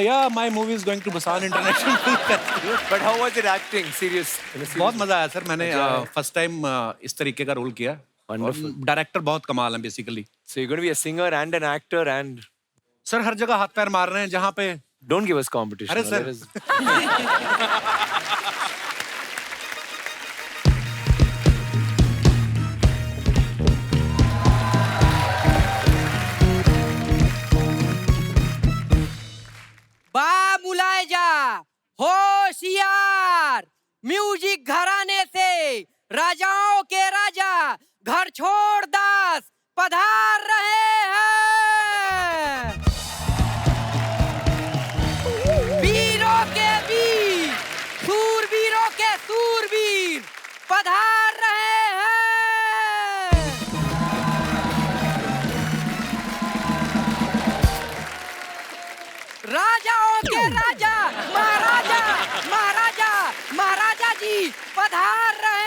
Yeah, my movie is going to Busan International Film Festival. But how was it acting? Serious? बहुत मजा आया सर। मैंने फर्स्ट टाइम इस तरीके का रोल किया। डायरेक्टर बहुत कमाल है basically. So you're going to be a singer and an actor and sir हर जगह हाथ पैर मार रहे हैं जहाँ पे। don't give us competition. अरे no, सर। let us- बा बुलाए जा होशियार, म्यूजिक घराने से राजाओं के राजा घर छोड़ दास पधार रहे हैं। वीरों के वीर, सूरवीरों के सूरवीर पधार रहे हैं। राजाओं के राजा महाराजा महाराजा महाराजा जी पधार रहे हैं।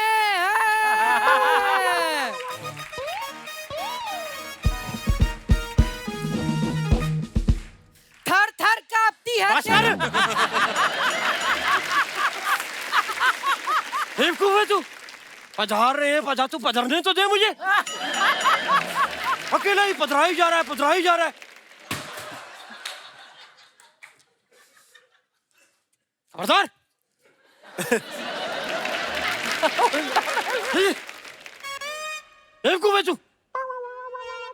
थर थर कांपती है बेवकूफ है तू। पधार रहे हैं, तू पधरने तो दे मुझे। अकेला ही पधरा ही जा रहा है। खबरदार। बेवकूफ है तू।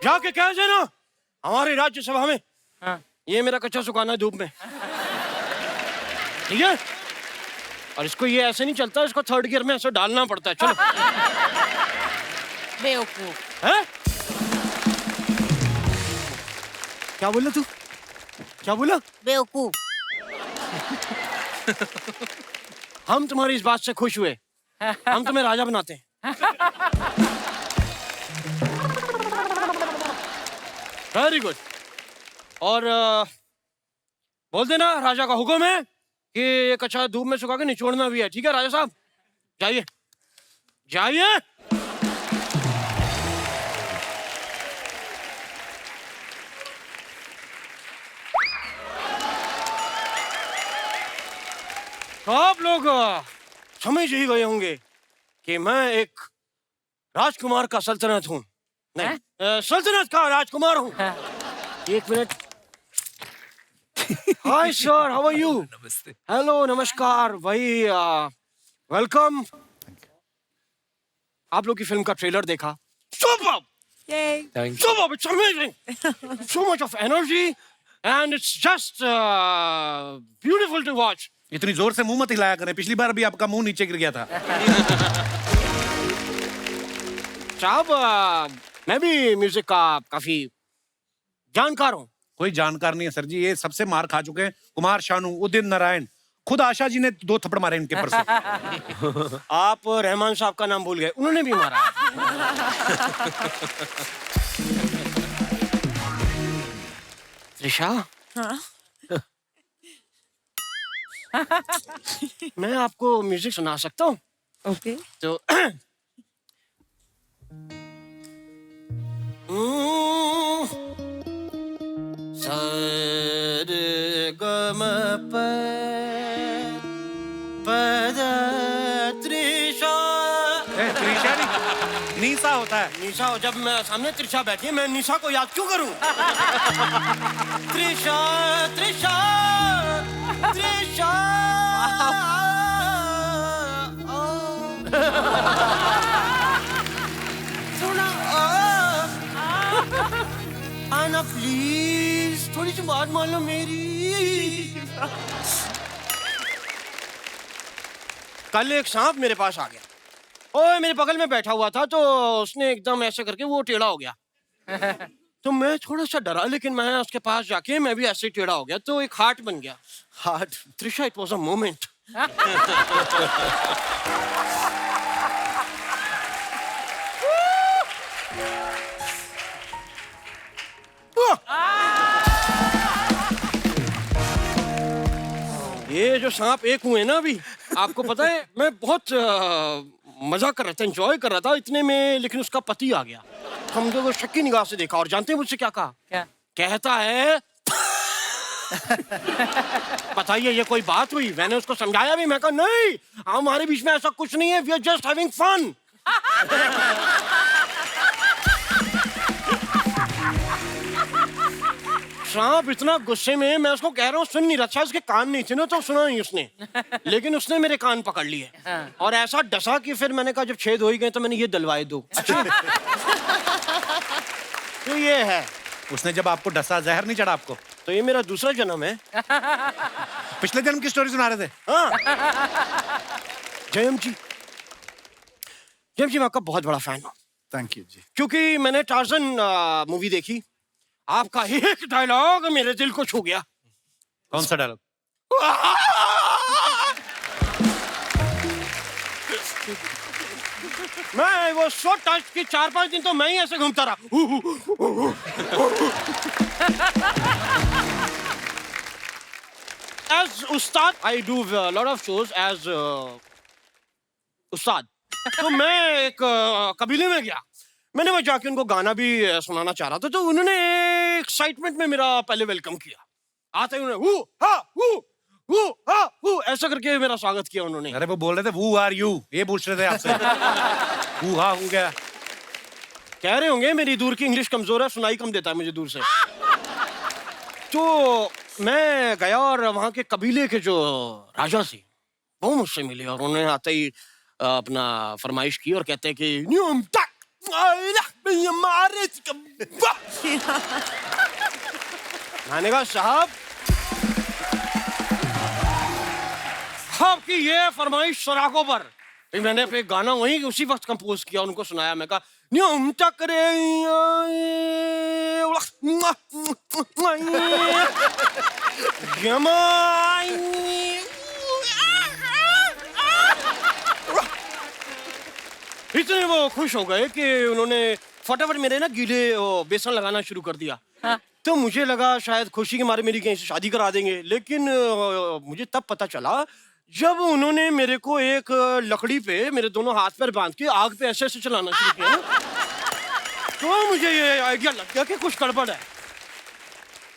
जाके कह देना हमारी राज्यसभा में ये मेरा कच्चा सुखाना है धूप में। ठीक है? और इसको ये ऐसे नहीं चलता, इसको थर्ड गियर में ऐसे डालना पड़ता है। चलो। बेवकूफ। हैं? क्या बोला तू? क्या बोला? बेवकूफ। हम तुम्हारी इस बात से खुश हुए। हम तुम्हें राजा बनाते हैं। Very good. और बोल देना राजा का हुक्म है कि ये कच्चा धूप में सुखा के निचोड़ना भी है। ठीक है राजा साहब? जाइए जाइए। तो आप लोग समझ ही गए होंगे कि मैं एक राजकुमार का सल्तनत हूँ। नहीं, सल्तनत का राजकुमार हूँ। एक minute. Hi sir, how are you? नमस्ते। हेलो, नमस्कार भाई, वेलकम। आप लोग की फिल्म का ट्रेलर देखा। Super, thank super, it's amazing. So much of energy and it's just beautiful to watch. इतनी जोर से मुंह मत हिलाया करें, पिछली बार भी आपका मुंह नीचे गिर गया था। साहब, मैं भी म्यूजिक का काफी जानकार हूँ। कोई जानकार नहीं है सर जी, ये सबसे मार खा चुके हैं। कुमार शानू, उदित नारायण, खुद आशा जी ने 2 थप्पड़ मारे इनके परसों। आप रहमान साहब का नाम भूल गए, उन्होंने भी मारा। त्रिशा, मैं आपको म्यूजिक सुना सकता हूँ? Okay. तो त्रिशा नहीं, नीसा होता है। निशा, जब मैं सामने त्रिशा बैठी है, मैं निशा को याद क्यों करूं? त्रिशा, त्रिशा, त्रिशा। थोड़ा आना प्लीज, थोड़ी सी बात मान लो मेरी। कल एक सांप मेरे पास आ गया। ओए, मेरे बगल में बैठा हुआ था, तो उसने एकदम ऐसे करके वो टेढ़ा हो गया। तो मैं थोड़ा सा डरा, लेकिन मैं उसके पास जाके मैं भी ऐसे टेढ़ा हो गया, तो एक हार्ट बन गया। Heart, Trisha, it was a moment. ये जो सांप एक हुए ना अभी, आपको पता है, मैं बहुत मजा कर रहा था, एंजॉय कर रहा था इतने में, लेकिन उसका पति आ गया। हम लोगों को शक्की निगाह से देखा, और जानते हैं मुझसे क्या कहा? क्या? कहता है बताइए ये कोई बात हुई? मैंने उसको समझाया भी, मैं कहा नहीं, हमारे बीच में ऐसा कुछ नहीं है, we are just having fun. सांप इतना गुस्से में, मैं उसको कह रहा हूँ सुन नहीं रहा, उसके कान नहीं थे ना, तो सुना नहीं उसने। लेकिन उसने मेरे कान पकड़ लिए और ऐसा डसा कि फिर मैंने कहा जब छेद हो ही गए तो मैंने ये दिलवाए दो। अच्छा। तो ये है। उसने जब आपको डसा, जहर नहीं चढ़ा आपको? तो ये मेरा दूसरा जन्म है। पिछले जन्म की स्टोरी सुना रहे थे। हाँ। जयम जी, जयम जी, मैं आपका बहुत बड़ा फैन हूँ। थैंक यू जी। क्योंकि मैंने टार्जन मूवी देखी, आपका एक डायलॉग मेरे दिल को छू गया। कौन सा डायलॉग? मैं वो शॉर्ट टच की 4-5 दिन तो मैं ही ऐसे घूमता रहा। As Ustad, I do a lot of shows as उस्ताद। तो मैं एक कबीले में गया, मैंने वहां जाके उनको गाना भी सुनाना चाह रहा था, तो उन्होंने एक्साइटमेंट में मेरा पहले वेलकम किया। आते ही उन्होंने ऐसा करके मेरा स्वागत किया उन्होंने। अरे वो बोल रहे थे who are you, ये पूछ रहे थे आपसे। हु हा हो गया। कह रहे होंगे मेरी दूर की इंग्लिश कमजोर है, सुनाई कम देता है मुझे दूर से। तो मैं गया और वहां के कबीले के जो राजा थे वो मुझसे मिले, और उन्होंने आते ही अपना फरमाइश की और कहते हैं कि मैंने कहा साहब आपकी ये फरमाइश सराखों पर। फिर मैंने फिर गाना वहीं उसी वक्त कंपोज किया, उनको सुनाया। मैं कहा न्यूम चक्रे इतने वो खुश हो गए कि उन्होंने फटाफट मेरे ना गीले बेसन लगाना शुरू कर दिया। तो मुझे लगा शायद खुशी के मारे मेरी कहीं से शादी करा देंगे, लेकिन मुझे तब पता चला जब उन्होंने मेरे को एक लकड़ी पे मेरे दोनों हाथ पैर बांध के आग पे ऐसे ऐसे चलाना शुरू किया ना, तो मुझे ये आइडिया लग गया कि कुछ गड़बड़ है।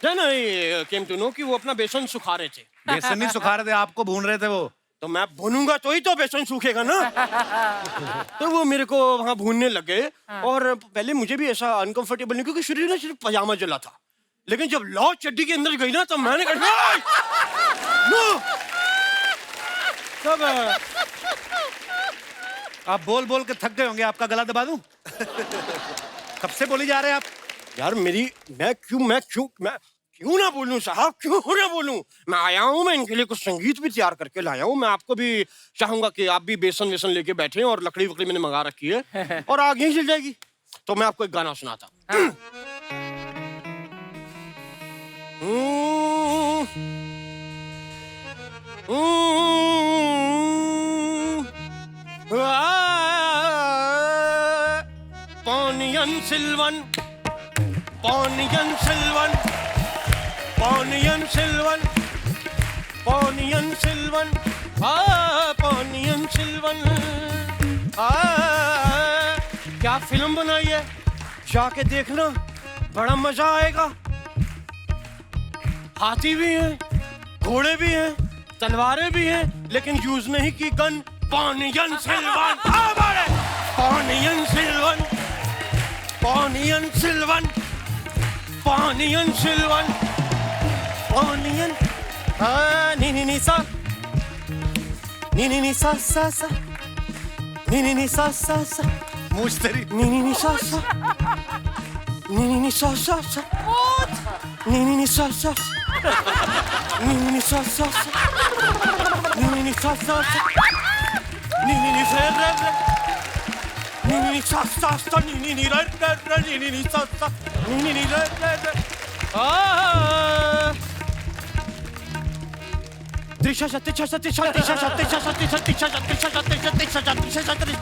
Then I came to know कि वो अपना बेसन सुखा रहे थे। बेसन नहीं सुखा रहे थे, आपको भून रहे थे वो। तो मैं भूनूंगा तो ही तो बेसन सूखेगा ना। तो वो मेरे को वहाँ भूनने लग गए। और पहले मुझे भी ऐसा अनकंफर्टेबल नहीं, क्योंकि शरीर में सिर्फ पजामा जला था। लेकिन जब लौ चड्डी के अंदर गई ना, तो मैंने कहा नो। तब आप बोल बोल के थक गए होंगे, आपका गला दबा दूं? कब से बोली जा रहे हैं आप? यार मैं क्यों ना बोलूं साहब, क्यों ना बोलूं? मैं आया हूं, मैं इनके लिए कुछ संगीत भी तैयार करके लाया हूं। मैं आपको भी चाहूंगा कि आप भी बेसन वेसन लेके बैठे, और लकड़ी वकड़ी मैंने मंगा रखी है और आग ही जल जाएगी। तो मैं आपको एक गाना सुनाता हूं। Poniyan Silvan, Poniyan Silvan, Poniyan Silvan, Poniyan Silvan, Poniyan Silvan। क्या फिल्म बनाई है, जाके देखना, बड़ा मजा आएगा। हाथी भी हैं, घोड़े भी हैं, तलवारें भी हैं, लेकिन यूज नहीं की gun. Poniyan Silvan, Poniyan Silvan, Poniyan Silvan, Poniyan Silvan, Poniyan ni sa, ni sa sa sa, ni sa sa sa, मूछ तेरी। ni sa sa, ni sa sa sa, ni sa sa sa, ni sa sa sa, ni sa sa sa, ni sa sa sa, ni sa sa sa, ni ra ra ra, ni sa sa, ni ra ra ra। Trisha sa trisha sa trisha trisha sa trisha sa trisha trisha sa trisha sa trisha trisha sa trisha sa trisha।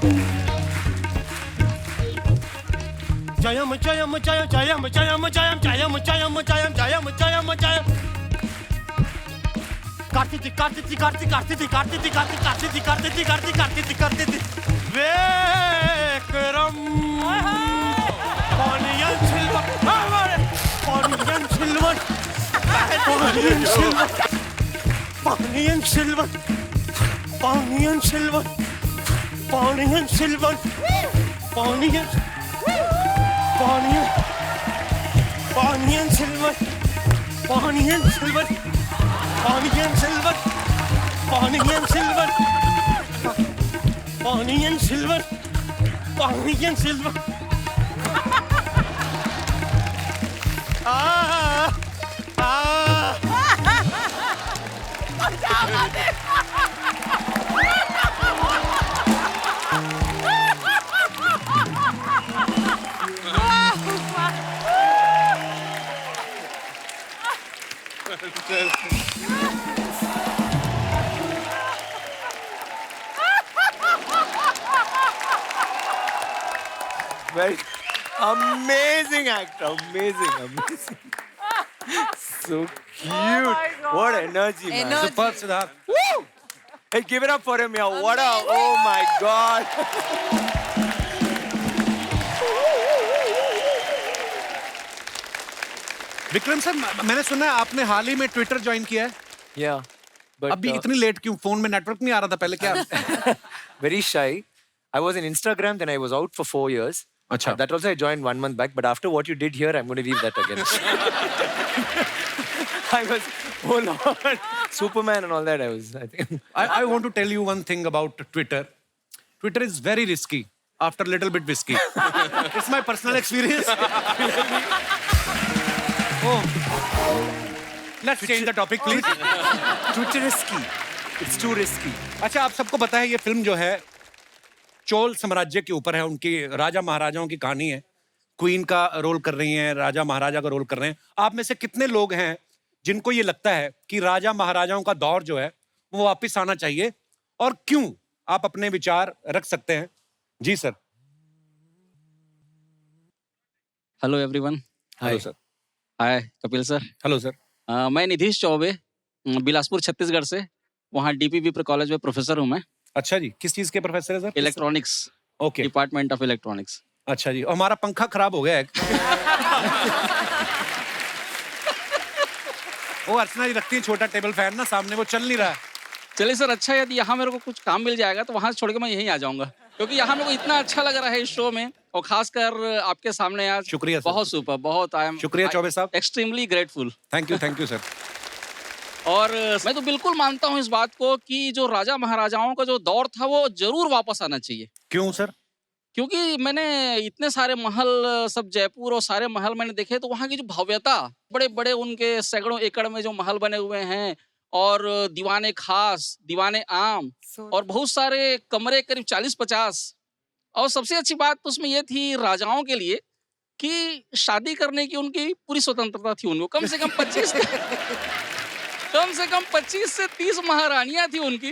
Jayam jayam jayam jayam jayam jayam jayam jayam jayam jayam jayam jayam। Kartik Kartik Kartik Kartik Kartik Kartik Kartik Kartik Kartik Kartik Kartik Vikram. Poniyan Silvan, Poniyan Silvan, Poniyan Silvan, Poniyan Silvan, Poniyan Silvan, Poniyan Silvan, Poniyan Poniyan Poniyan Silvan, Poniyan Silvan, Poniyan Silvan, Poniyan Silvan, Poniyan Silvan, Poniyan Silvan। Very amazing actor, amazing. So cute. What energy, man. Energy. Superb, Siddharth. Woo! Hey, give it up for him, yeah. What a, oh my God. Vikram sir, मैंने सुना है आपने हाल ही में Twitter join किया है। Yeah. But अभी इतनी late क्यों? फोन में नेटवर्क नहीं आ रहा था पहले क्या? very shy. I was in Instagram, then I was out for 4 years. Acha. That also I joined 1 month back. But after what you did here, I'm going to leave that again. I was, oh Lord, Superman and all that. I think. I want to tell you one thing about Twitter. Twitter is very risky after a little bit whiskey. It's my personal experience. Oh. Let's change the topic, please. Twitterisky. It's too risky. अच्छा, आप सबको पता है ये film जो है चोल साम्राज्य के ऊपर है, उनकी राजा महाराजाओं की कहानी है। क्वीन का रोल कर रही हैं, राजा महाराजा का रोल कर रहे हैं। आप में से कितने लोग हैं जिनको ये लगता है कि राजा महाराजाओं का दौर जो है वो वापस आना चाहिए, और क्यों? आप अपने विचार रख सकते हैं। जी sir. Hello everyone. Hello sir. Hi Kapil sir. Hello sir. मैं निधीश चौबे, बिलासपुर छत्तीसगढ़ से। वहाँ डीपी कॉलेज में प्रोफेसर हूँ मैं। अच्छा जी, किस चीज के प्रोफेसर है sir? Electronics. Okay. Department of electronics. अच्छा जी, और हमारा पंखा खराब हो गया है। वो अर्चना जी रखती है छोटा टेबल फैन ना सामने, वो चल नहीं रहा है। चलिए सर, अच्छा यदि यहाँ मेरे को कुछ काम मिल जाएगा तो वहाँ से छोड़ के मैं यहीं आ जाऊँगा, क्योंकि यहाँ मेरे को इतना अच्छा लग रहा है इस शो में, और खासकर आपके सामने आज। शुक्रिया सर। बहुत सुपर, बहुत। आई एम शुक्रिया चौबे साहब। Extremely grateful. Thank you sir. और मैं तो बिल्कुल मानता हूँ इस बात को कि जो राजा महाराजाओं का जो दौर था वो जरूर वापस आना चाहिए। क्यों सर? क्योंकि मैंने इतने सारे महल, सब जयपुर और सारे महल मैंने देखे, तो वहाँ की जो भव्यता, बड़े बड़े उनके सैकड़ों एकड़ में जो महल बने हुए हैं, और दीवाने खास, दीवाने आम, और बहुत सारे कमरे, करीब 40-50। और सबसे अच्छी बात तो उसमें ये थी राजाओं के लिए कि शादी करने की उनकी पूरी स्वतंत्रता थी उनको। कम से कम 25 से 30 महारानियां थी उनकी।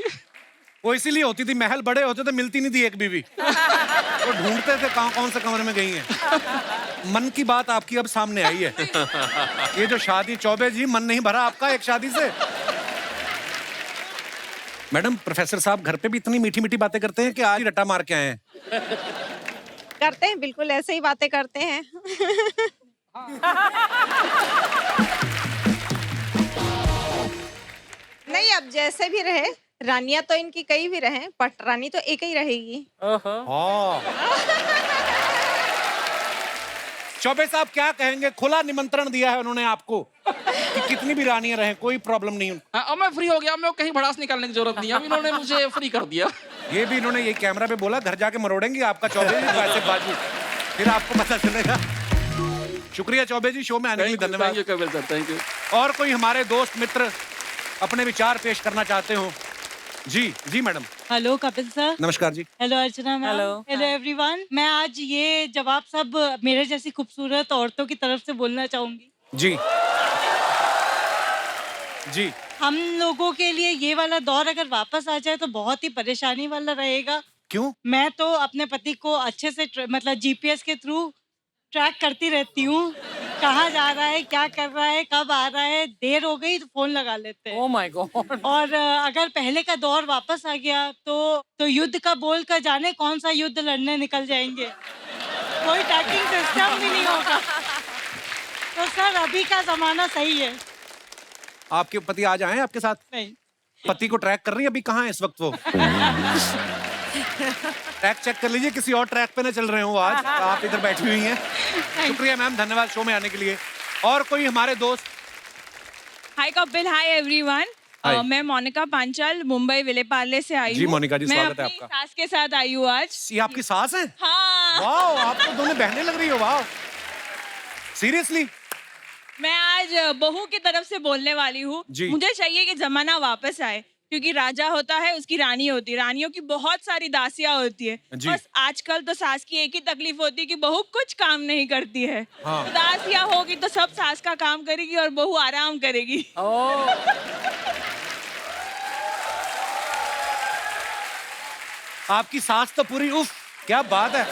वो इसीलिए होती थी, महल बड़े होते थे, मिलती नहीं थी एक बीवी। वो ढूंढते थे कौन से कमरे में गई हैं। मन की बात आपकी अब सामने आई है। ये जो शादी, चौबे जी, मन नहीं भरा आपका एक शादी से? मैडम, प्रोफेसर साहब घर पे भी इतनी मीठी मीठी बातें करते हैं कि आज ही रट्टा मार के आए हैं? करते हैं, बिल्कुल ऐसे ही बातें करते हैं। नहीं, अब जैसे भी रहे, रानियां तो इनकी कई भी रहे, पटरानी तो एक ही रहेगी। चौबे साहब क्या कहेंगे? खुला निमंत्रण दिया है उन्होंने आपको कि कितनी भी रानियां रहें, कोई प्रॉब्लम नहीं। अब मैं फ्री हो गया, मैं कहीं भड़ास निकालने की जरूरत नहीं है, अब इन्होंने मुझे फ्री कर दिया। ये भी इन्होंने ये कैमरा पे बोला, घर जाके मरोड़ेंगे आपका चौबे जी पैसे बाजू, फिर आपको पता चलेगा। शुक्रिया चौबे जी, शो में आने के लिए धन्यवाद। Thank you. और कोई हमारे दोस्त मित्र अपने विचार पेश करना चाहते हो? जी मैडम। Hello Kapil sir. नमस्कार जी। हेलो अर्चना मैम। Hello everyone. मैं आज ये जवाब सब मेरे जैसी खूबसूरत औरतों की तरफ से बोलना चाहूंगी। जी। हम लोगों के लिए ये वाला दौर अगर वापस आ जाए तो बहुत ही परेशानी वाला रहेगा। क्यों? मैं तो अपने पति को अच्छे से मतलब जीपीएस के थ्रू ट्रैक करती रहती हूँ, कहाँ जा रहा है, क्या कर रहा है, कब आ रहा है, देर हो गई तो फोन लगा लेते हैं। Oh my God. और अगर पहले का दौर वापस आ गया तो युद्ध का बोल कर जाने कौन सा युद्ध लड़ने निकल जाएंगे, कोई ट्रैकिंग सिस्टम भी नहीं होगा। तो सर अभी का जमाना सही है। आपके पति आज आए आपके साथ? नहीं। पति को ट्रैक कर रही है अभी, कहाँ है इस वक्त वो? ट्रैक चेक कर लीजिए, किसी और ट्रैक पे ना चल रहे हो आज। आप इधर बैठी हुई हैं। शुक्रिया मैम, धन्यवाद शो में आने के लिए। और कोई हमारे दोस्त? हाय कपिल, हाय एवरीवन। मैं मोनिका पांचाल, मुंबई विलेपार्ले से आई हूँ। जी मोनिका जी, स्वागत है मैं आपका। अपनी सास के साथ आई हूँ आज। ये आपकी सास है? हाँ। वाओ, आप तो दोनों बहनें लग रही हो। Wow, seriously? मैं आज बहू की तरफ से बोलने वाली हूँ। मुझे चाहिए कि जमाना वापस आए, क्योंकि राजा होता है, उसकी रानी होती है, रानियों की बहुत सारी दासियां होती है। बस आजकल तो सास की एक ही तकलीफ होती है कि बहू कुछ काम नहीं करती है। हाँ। दासियां होगी तो सब सास का काम करेगी और बहू आराम करेगी। आपकी सास तो पूरी उफ, क्या बात है।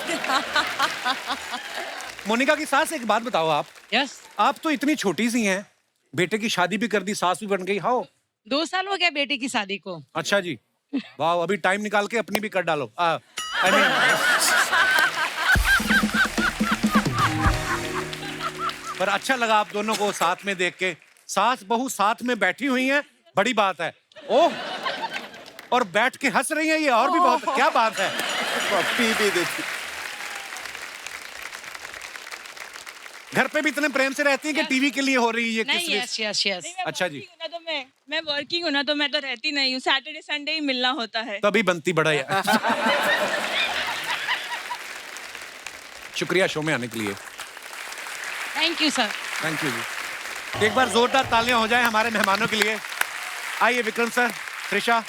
मोनिका की सास, एक बात बताओ आप। यस। आप तो इतनी छोटी सी हैं, बेटे की शादी भी कर दी, सास भी बन गई। हाउ? 2 साल हो गया बेटी की शादी को। अच्छा जी, वाह, अभी टाइम निकाल के अपनी भी कर डालो। पर अच्छा लगा आप दोनों को साथ में देख के, सास बहू साथ में बैठी हुई हैं, बड़ी बात है। ओह, और बैठ के हंस रही हैं, ये और भी बहुत, क्या बात है। पप्पी भी देती। घर पे भी इतने प्रेम से रहती हैं कि टीवी के लिए हो रही है ये? नहीं, यस। अच्छा जी। तो मैं वर्किंग हूँ ना, तो मैं तो रहती नहीं हूँ, सैटरडे संडे ही मिलना होता है। तभी बनती बड़ा है। शुक्रिया शो में आने के लिए। Thank you sir. Thank you जी। एक बार जोरदार तालियां हो जाए हमारे मेहमानों के लिए। आइए Vikram sir, Trisha.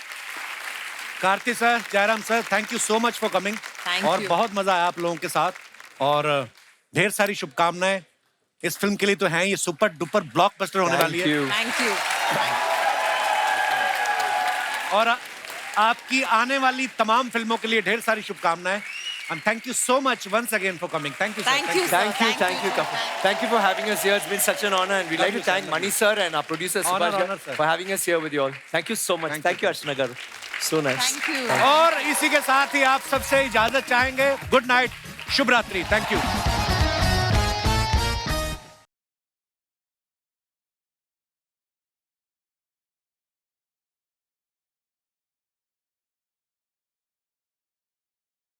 Karti sir, Jairam sir, thank you so much for coming. Thank और you. बहुत मजा आया आप लोगों के साथ और ढेर सारी शुभकामनाएं इस फिल्म के लिए तो हैं, ये सुपर डुपर ब्लॉकबस्टर होने वाली है। Thank you. और आपकी आने वाली तमाम फिल्मों के लिए ढेर सारी शुभकामनाएं। And thank you so much once again for coming. Thank you, sir. Thank you, sir. Thank you, couple. Thank you for having us here. It's been such an honor, and we'd like to thank Mani sir and our producer Honor, Subhash honor, sir. for having us here with you all. Thank you so much. Thank you, Archana garu. So nice. Thank you. और इसी के साथ ही आप सबसे इजाजत चाहेंगे। Good night, शुभ रात्रि। Thank you.